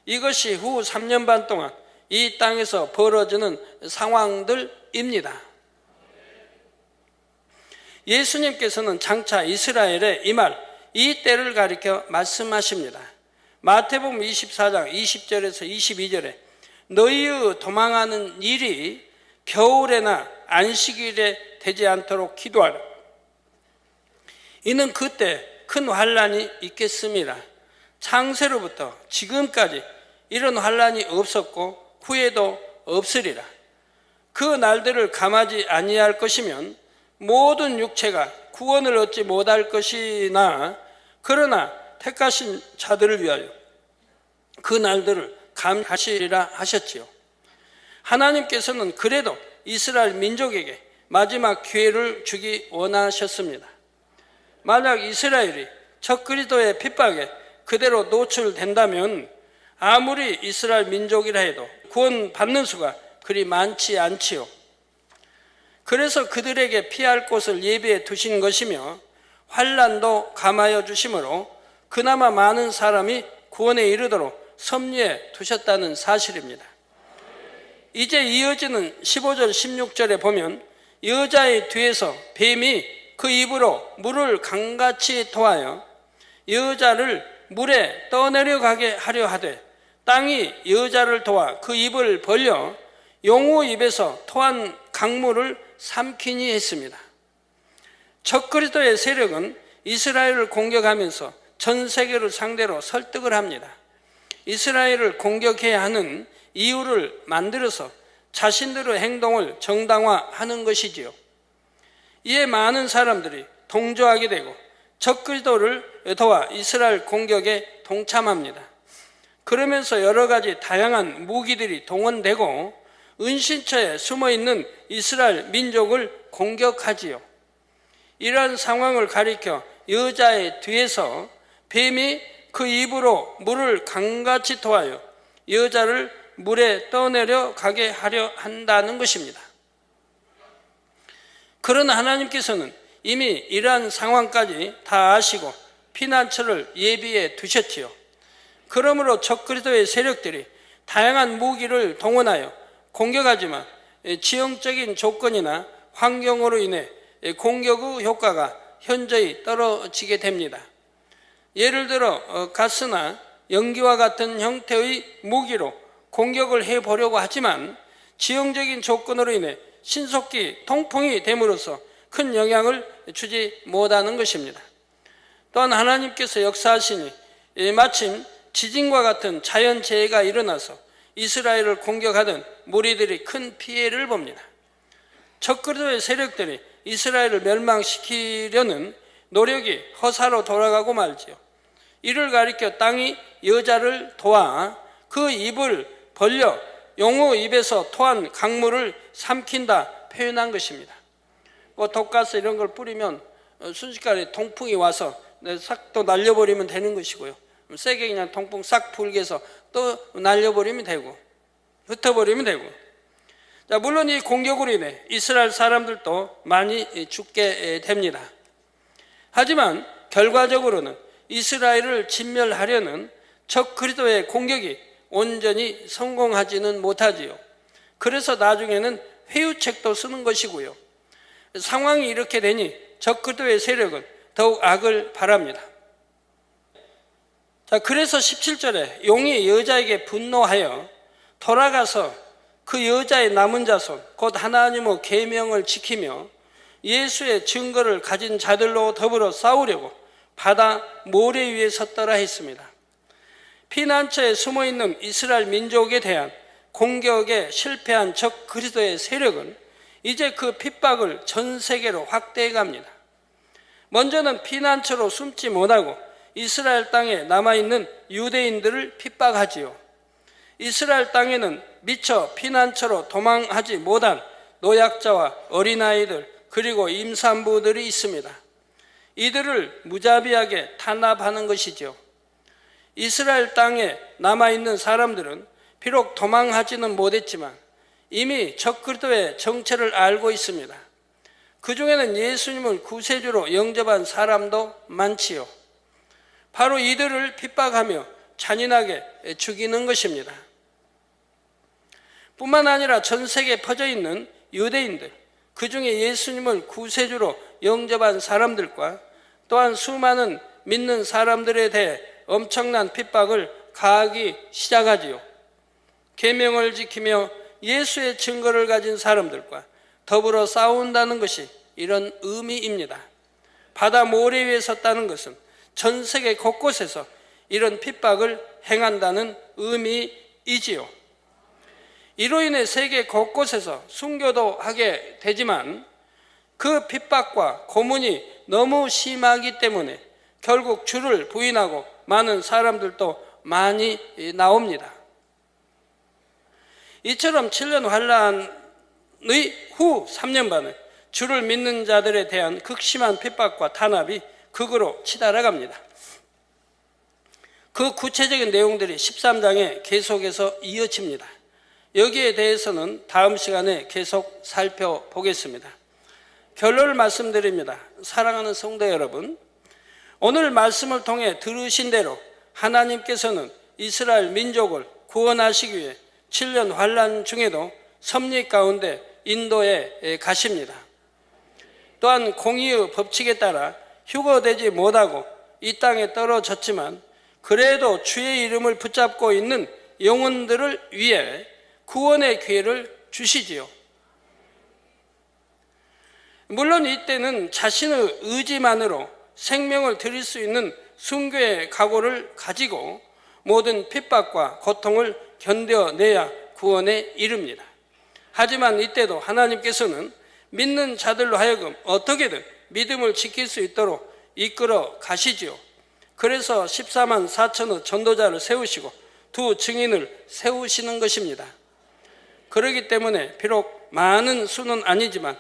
이것이 후 3년 반 동안 이 땅에서 벌어지는 상황들입니다. 예수님께서는 장차 이스라엘에 임할 이 때를 가리켜 말씀하십니다. 마태복음 24장 20절에서 22절에 너희의 도망하는 일이 겨울에나 안식일에 되지 않도록 기도하라. 이는 그때 큰 환란이 있겠습니다. 창세로부터 지금까지 이런 환란이 없었고 후에도 없으리라. 그 날들을 감하지 아니할 것이면 모든 육체가 구원을 얻지 못할 것이나 그러나 택하신 자들을 위하여 그 날들을 감하시리라 하셨지요. 하나님께서는 그래도 이스라엘 민족에게 마지막 기회를 주기 원하셨습니다. 만약 이스라엘이 적그리스도의 핍박에 그대로 노출된다면 아무리 이스라엘 민족이라 해도 구원받는 수가 그리 많지 않지요. 그래서 그들에게 피할 곳을 예비해 두신 것이며 환난도 감하여 주심으로 그나마 많은 사람이 구원에 이르도록 섭리해 두셨다는 사실입니다. 이제 이어지는 15절 16절에 보면 여자의 뒤에서 뱀이 그 입으로 물을 강같이 토하여 여자를 물에 떠내려가게 하려 하되 땅이 여자를 도와 그 입을 벌려 용후 입에서 토한 강물을 삼키니 했습니다. 적그리스도의 세력은 이스라엘을 공격하면서 전 세계를 상대로 설득을 합니다. 이스라엘을 공격해야 하는 이유를 만들어서 자신들의 행동을 정당화하는 것이지요. 이에 많은 사람들이 동조하게 되고 적그리스도를 도와 이스라엘 공격에 동참합니다. 그러면서 여러 가지 다양한 무기들이 동원되고 은신처에 숨어있는 이스라엘 민족을 공격하지요. 이러한 상황을 가리켜 여자의 뒤에서 뱀이 그 입으로 물을 강같이 토하여 여자를 물에 떠내려 가게 하려 한다는 것입니다. 그러나 하나님께서는 이미 이러한 상황까지 다 아시고 피난처를 예비해 두셨지요. 그러므로 적그리스도의 세력들이 다양한 무기를 동원하여 공격하지만 지형적인 조건이나 환경으로 인해 공격의 효과가 현저히 떨어지게 됩니다. 예를 들어 가스나 연기와 같은 형태의 무기로 공격을 해보려고 하지만 지형적인 조건으로 인해 신속히 통풍이 됨으로써 큰 영향을 주지 못하는 것입니다. 또한 하나님께서 역사하시니 마침 지진과 같은 자연재해가 일어나서 이스라엘을 공격하던 무리들이 큰 피해를 봅니다. 적그리스도의 세력들이 이스라엘을 멸망시키려는 노력이 허사로 돌아가고 말지요. 이를 가리켜 땅이 여자를 도와 그 입을 벌려 용의 입에서 토한 강물을 삼킨다 표현한 것입니다. 독가스 이런 걸 뿌리면 순식간에 통풍이 와서 싹 또 날려버리면 되는 것이고요. 세게 그냥 통풍 싹 불게 해서 또 날려버리면 되고 흩어버리면 되고. 자, 물론 이 공격으로 인해 이스라엘 사람들도 많이 죽게 됩니다. 하지만 결과적으로는 이스라엘을 진멸하려는 적그리스도의 공격이 온전히 성공하지는 못하지요. 그래서 나중에는 회유책도 쓰는 것이고요. 상황이 이렇게 되니 적그리스도의 세력은 더욱 악을 바랍니다. 자, 그래서 17절에 용이 여자에게 분노하여 돌아가서 그 여자의 남은 자손 곧 하나님의 계명을 지키며 예수의 증거를 가진 자들로 더불어 싸우려고 바다 모래 위에 섰더라 했습니다. 피난처에 숨어있는 이스라엘 민족에 대한 공격에 실패한 적그리스도의 세력은 이제 그 핍박을 전 세계로 확대해 갑니다. 먼저는 피난처로 숨지 못하고 이스라엘 땅에 남아있는 유대인들을 핍박하지요. 이스라엘 땅에는 미처 피난처로 도망하지 못한 노약자와 어린아이들 그리고 임산부들이 있습니다. 이들을 무자비하게 탄압하는 것이죠. 이스라엘 땅에 남아있는 사람들은 비록 도망하지는 못했지만 이미 적그리스도의 정체를 알고 있습니다. 그 중에는 예수님을 구세주로 영접한 사람도 많지요. 바로 이들을 핍박하며 잔인하게 죽이는 것입니다. 뿐만 아니라 전 세계에 퍼져 있는 유대인들, 그 중에 예수님을 구세주로 영접한 사람들과 또한 수많은 믿는 사람들에 대해 엄청난 핍박을 가하기 시작하지요. 계명을 지키며 예수의 증거를 가진 사람들과 더불어 싸운다는 것이 이런 의미입니다. 바다 모래 위에 섰다는 것은 전 세계 곳곳에서 이런 핍박을 행한다는 의미이지요. 이로 인해 세계 곳곳에서 순교도 하게 되지만 그 핍박과 고문이 너무 심하기 때문에 결국 주를 부인하고 많은 사람들도 많이 나옵니다. 이처럼 7년 환란의 후 3년 반은 주를 믿는 자들에 대한 극심한 핍박과 탄압이 극으로 치달아갑니다. 그 구체적인 내용들이 13장에 계속해서 이어집니다. 여기에 대해서는 다음 시간에 계속 살펴보겠습니다. 결론을 말씀드립니다. 사랑하는 성도 여러분, 오늘 말씀을 통해 들으신 대로 하나님께서는 이스라엘 민족을 구원하시기 위해 7년 환란 중에도 섭리 가운데 인도해 가십니다. 또한 공의의 법칙에 따라 휴거되지 못하고 이 땅에 떨어졌지만 그래도 주의 이름을 붙잡고 있는 영혼들을 위해 구원의 기회를 주시지요. 물론 이때는 자신의 의지만으로 생명을 드릴 수 있는 순교의 각오를 가지고 모든 핍박과 고통을 견뎌내야 구원에 이릅니다. 하지만 이때도 하나님께서는 믿는 자들로 하여금 어떻게든 믿음을 지킬 수 있도록 이끌어 가시지요. 그래서 14만 4천의 전도자를 세우시고 두 증인을 세우시는 것입니다. 그렇기 때문에 비록 많은 수는 아니지만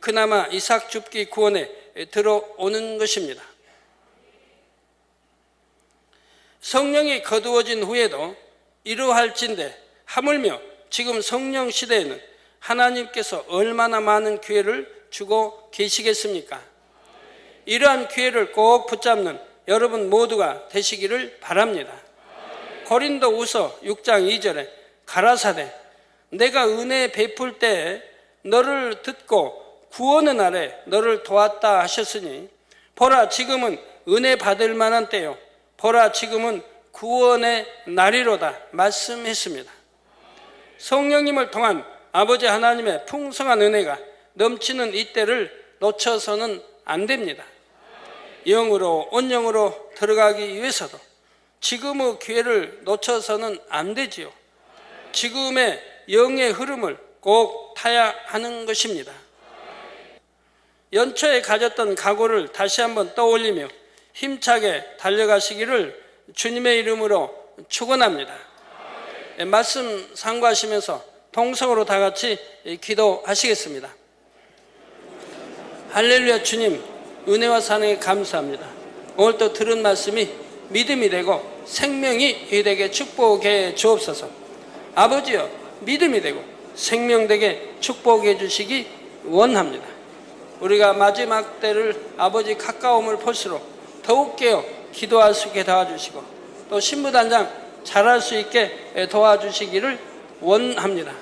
그나마 이삭 줍기 구원에 들어오는 것입니다. 성령이 거두어진 후에도 이러할진대 하물며 지금 성령 시대에는 하나님께서 얼마나 많은 기회를 주고 계시겠습니까? 이러한 기회를 꼭 붙잡는 여러분 모두가 되시기를 바랍니다. 고린도후서 6장 2절에 가라사대 내가 은혜 베풀 때에 너를 듣고 구원의 날에 너를 도왔다 하셨으니 보라 지금은 은혜 받을 만한 때요 보라 지금은 구원의 날이로다 말씀했습니다. 성령님을 통한 아버지 하나님의 풍성한 은혜가 넘치는 이때를 놓쳐서는 안 됩니다. 영으로 온영으로 들어가기 위해서도 지금의 기회를 놓쳐서는 안 되지요. 지금의 영의 흐름을 꼭 타야 하는 것입니다. 연초에 가졌던 각오를 다시 한번 떠올리며 힘차게 달려가시기를 주님의 이름으로 축원합니다. 말씀 상고하시면서 동성으로 다 같이 기도하시겠습니다. 할렐루야. 주님 은혜와 사랑에 감사합니다. 오늘 또 들은 말씀이 믿음이 되고 생명이 되게 축복해 주옵소서. 아버지여 믿음이 되고 생명되게 축복해 주시기 원합니다. 우리가 마지막 때를 아버지 가까움을 볼수록 더욱 깨어 기도할 수 있게 도와주시고 또 신부단장 잘할 수 있게 도와주시기를 원합니다.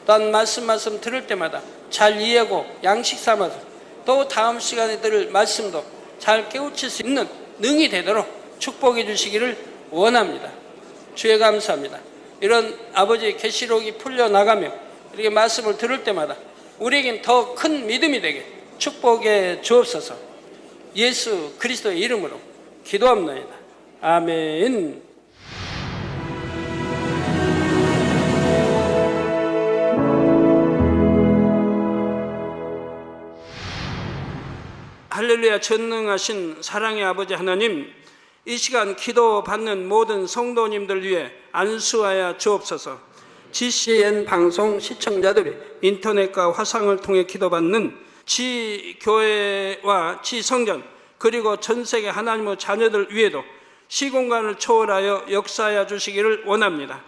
또한 말씀 들을 때마다 잘 이해하고 양식 삼아서 또 다음 시간에 들을 말씀도 잘 깨우칠 수 있는 능이 되도록 축복해 주시기를 원합니다. 주에 감사합니다. 이런 아버지의 계시록이 풀려나가며 이렇게 말씀을 들을 때마다 우리에겐 더 큰 믿음이 되게 축복해 주옵소서. 예수 그리스도의 이름으로 기도합니다. 아멘. 할렐루야. 전능하신 사랑의 아버지 하나님, 이 시간 기도받는 모든 성도님들 위해 안수하여 주옵소서. GCN 방송 시청자들이 인터넷과 화상을 통해 기도받는 지교회와 지성전 그리고 전세계 하나님의 자녀들 위에도 시공간을 초월하여 역사하여 주시기를 원합니다.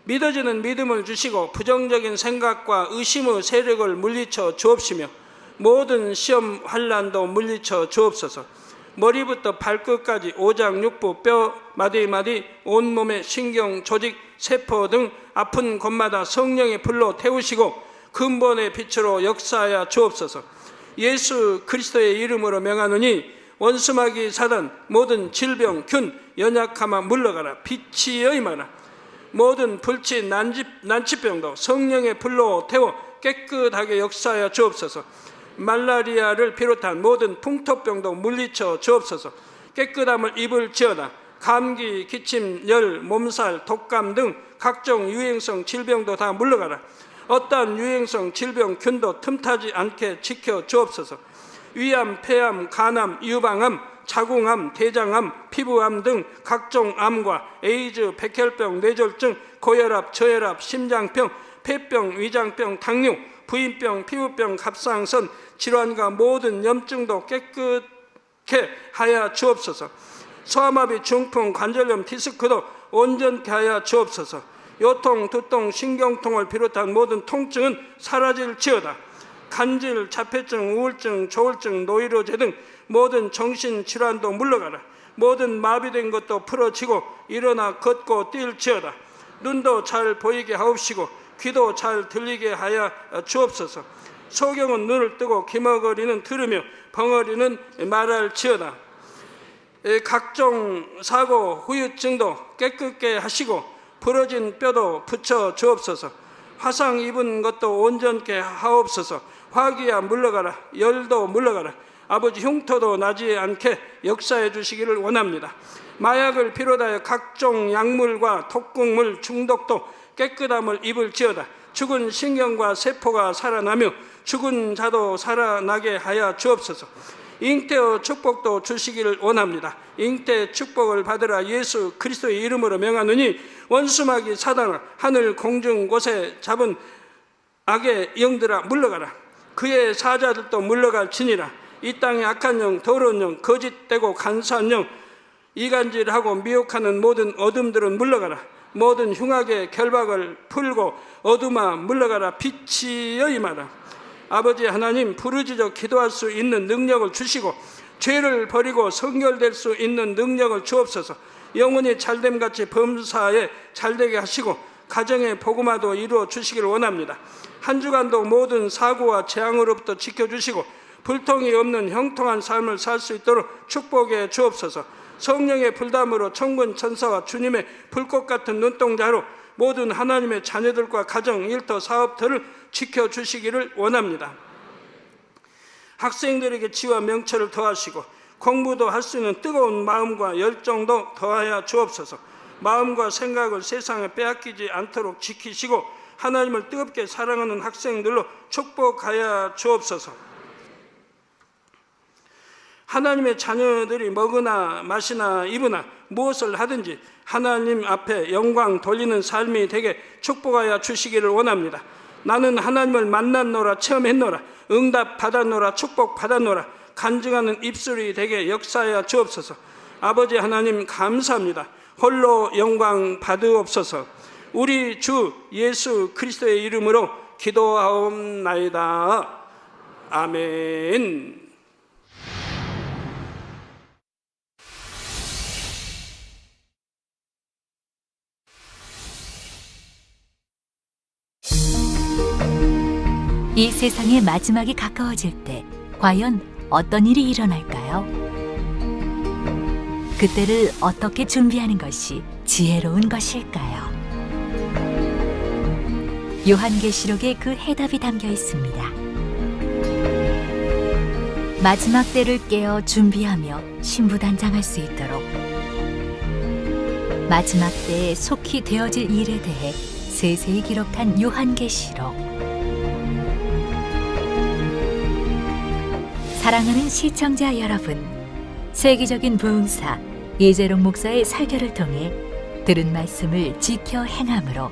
믿어지는 믿음을 주시고 부정적인 생각과 의심의 세력을 물리쳐 주옵시며 모든 시험 환난도 물리쳐 주옵소서. 머리부터 발끝까지 오장육부 뼈 마디마디 온몸의 신경 조직 세포 등 아픈 곳마다 성령의 불로 태우시고 근본의 빛으로 역사하여 주옵소서. 예수 그리스도의 이름으로 명하노니 원수마귀 사단 모든 질병 균 연약함아 물러가라. 빛이여 임하라. 모든 불치 난치병도 성령의 불로 태워 깨끗하게 역사하여 주옵소서. 말라리아를 비롯한 모든 풍토병도 물리쳐 주옵소서. 깨끗함을 입을지어다. 감기, 기침, 열, 몸살, 독감 등 각종 유행성 질병도 다 물러가라. 어떠한 유행성 질병 균도 틈타지 않게 지켜 주옵소서. 위암, 폐암, 간암, 유방암, 자궁암, 대장암, 피부암 등 각종 암과 에이즈, 백혈병, 뇌졸중, 고혈압, 저혈압, 심장병, 폐병, 위장병, 당뇨, 부인병, 피부병, 갑상선 질환과 모든 염증도 깨끗게 하여 주옵소서. 소아마비, 중풍, 관절염, 디스크도 온전케 하여 주옵소서. 요통, 두통, 신경통을 비롯한 모든 통증은 사라질지어다. 간질, 자폐증, 우울증, 조울증, 노이로제 등 모든 정신질환도 물러가라. 모든 마비된 것도 풀어지고 일어나 걷고 뛸지어다. 눈도 잘 보이게 하옵시고 귀도 잘 들리게 하여 주옵소서. 소경은 눈을 뜨고 기머거리는 들으며 벙어리는 말할지어다. 각종 사고, 후유증도 깨끗게 하시고 부러진 뼈도 붙여 주옵소서. 화상 입은 것도 온전케 하옵소서. 화기야 물러가라. 열도 물러가라. 아버지 흉터도 나지 않게 역사해 주시기를 원합니다. 마약을 비롯하여 각종 약물과 독극물 중독도 깨끗함을 입을지어다. 죽은 신경과 세포가 살아나며 죽은 자도 살아나게 하여 주옵소서. 잉태의 축복도 주시기를 원합니다. 잉태 축복을 받으라. 예수 그리스도의 이름으로 명하노니 원수마귀 사단아, 하늘 공중 곳에 잡은 악의 영들아 물러가라. 그의 사자들도 물러갈지니라. 이 땅의 악한 영, 더러운 영, 거짓되고 간사한 영, 이간질하고 미혹하는 모든 어둠들은 물러가라. 모든 흉악의 결박을 풀고 어둠아 물러가라. 빛이여 임하라. 아버지 하나님, 부르짖어 기도할 수 있는 능력을 주시고 죄를 버리고 성결될 수 있는 능력을 주옵소서. 영혼이 잘됨같이 범사에 잘되게 하시고 가정의 복음화도 이루어 주시기를 원합니다. 한 주간도 모든 사고와 재앙으로부터 지켜주시고 불통이 없는 형통한 삶을 살 수 있도록 축복해 주옵소서. 성령의 불담으로 천군 천사와 주님의 불꽃 같은 눈동자로 모든 하나님의 자녀들과 가정, 일터, 사업터를 지켜주시기를 원합니다. 학생들에게 지와 명철을 더하시고 공부도 할 수 있는 뜨거운 마음과 열정도 더하여 주옵소서. 마음과 생각을 세상에 빼앗기지 않도록 지키시고 하나님을 뜨겁게 사랑하는 학생들로 축복하여 주옵소서. 하나님의 자녀들이 먹으나 마시나 입으나 무엇을 하든지 하나님 앞에 영광 돌리는 삶이 되게 축복하여 주시기를 원합니다. 나는 하나님을 만났노라, 체험했노라, 응답 받았노라, 축복 받았노라, 간증하는 입술이 되게 역사하여 주옵소서. 아버지 하나님 감사합니다. 홀로 영광 받으옵소서. 우리 주 예수 그리스도의 이름으로 기도하옵나이다. 아멘. 이 세상의 마지막이 가까워질 때 과연 어떤 일이 일어날까요? 그때를 어떻게 준비하는 것이 지혜로운 것일까요? 요한계시록에 그 해답이 담겨 있습니다. 마지막 때를 깨어 준비하며 신부단장할 수 있도록 마지막 때에 속히 되어질 일에 대해 세세히 기록한 요한계시록. 사랑하는 시청자 여러분, 세계적인 부흥사 이재롱 목사의 설교를 통해 들은 말씀을 지켜 행함으로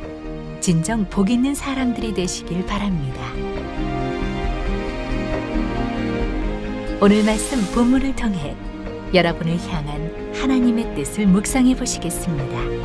진정 복 있는 사람들이 되시길 바랍니다. 오늘 말씀 본문을 통해 여러분을 향한 하나님의 뜻을 묵상해 보시겠습니다.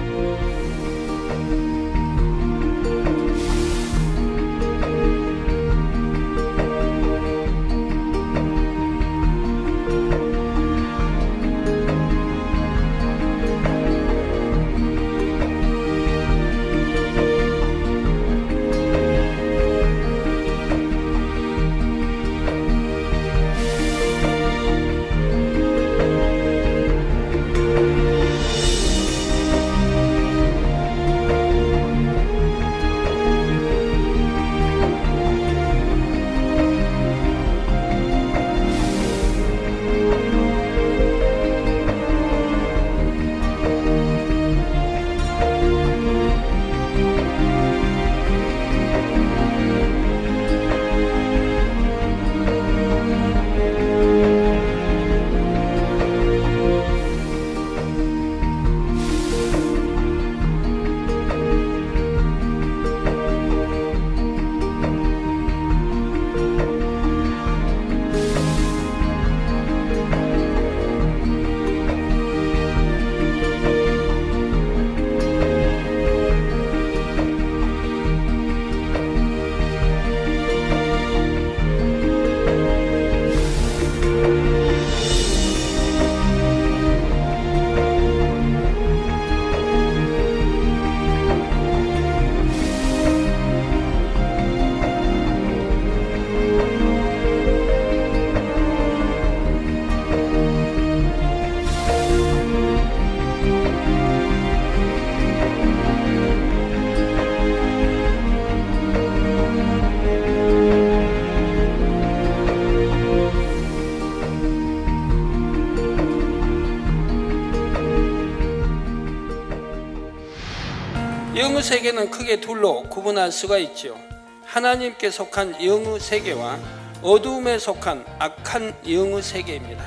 영의 세계는 크게 둘로 구분할 수가 있지요. 하나님께 속한 영의 세계와 어두움에 속한 악한 영의 세계입니다.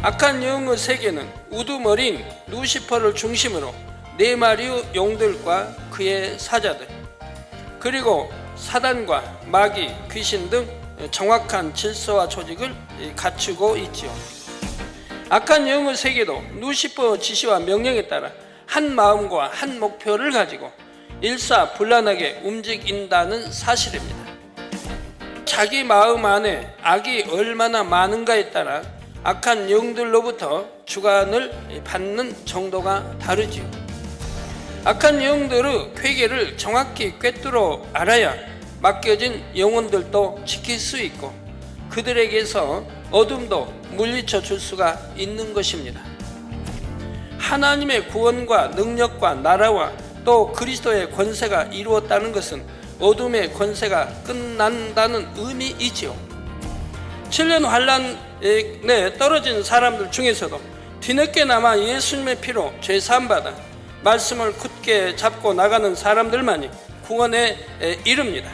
악한 영의 세계는 우두머리인 루시퍼를 중심으로 네 마리의 용들과 그의 사자들, 그리고 사단과 마귀, 귀신 등 정확한 질서와 조직을 갖추고 있지요. 악한 영의 세계도 루시퍼 지시와 명령에 따라 한 마음과 한 목표를 가지고 일사불란하게 움직인다는 사실입니다. 자기 마음 안에 악이 얼마나 많은가에 따라 악한 영들로부터 주관을 받는 정도가 다르지요. 악한 영들의 궤계를 정확히 꿰뚫어 알아야 맡겨진 영혼들도 지킬 수 있고 그들에게서 어둠도 물리쳐 줄 수가 있는 것입니다. 하나님의 구원과 능력과 나라와 또 그리스도의 권세가 이루었다는 것은 어둠의 권세가 끝난다는 의미이지요. 7년 환란에 떨어진 사람들 중에서도 뒤늦게나마 예수님의 피로 죄 사함받아 말씀을 굳게 잡고 나가는 사람들만이 구원에 이릅니다.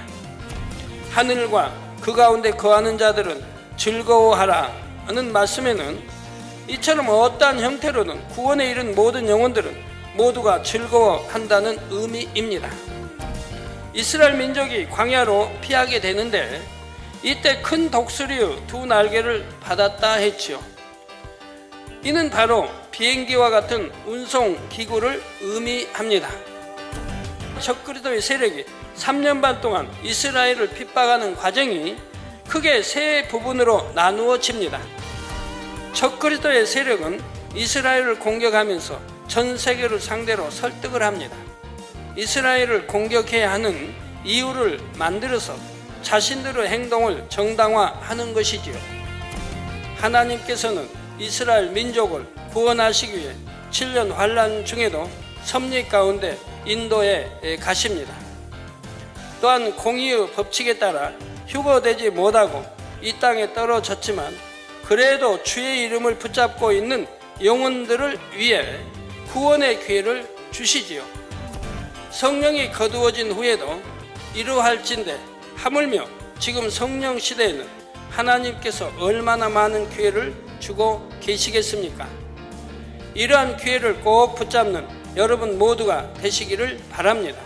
하늘과 그 가운데 거하는 자들은 즐거워하라 하는 말씀에는 이처럼 어떠한 형태로든 구원에 이른 모든 영혼들은 모두가 즐거워한다는 의미입니다. 이스라엘 민족이 광야로 피하게 되는데 이때 큰 독수리의 두 날개를 받았다 했지요. 이는 바로 비행기와 같은 운송 기구를 의미합니다. 적그리스도의 세력이 3년 반 동안 이스라엘을 핍박하는 과정이 크게 세 부분으로 나누어집니다. 적그리스도의 세력은 이스라엘을 공격하면서 전 세계를 상대로 설득을 합니다. 이스라엘을 공격해야 하는 이유를 만들어서 자신들의 행동을 정당화하는 것이지요. 하나님께서는 이스라엘 민족을 구원하시기 위해 7년 환란 중에도 섭리 가운데 인도해 가십니다. 또한 공의의 법칙에 따라 휴거되지 못하고 이 땅에 떨어졌지만 그래도 주의 이름을 붙잡고 있는 영혼들을 위해 구원의 기회를 주시지요. 성령이 거두어진 후에도 이루할진대 하물며 지금 성령 시대에는 하나님께서 얼마나 많은 기회를 주고 계시겠습니까? 이러한 기회를 꼭 붙잡는 여러분 모두가 되시기를 바랍니다.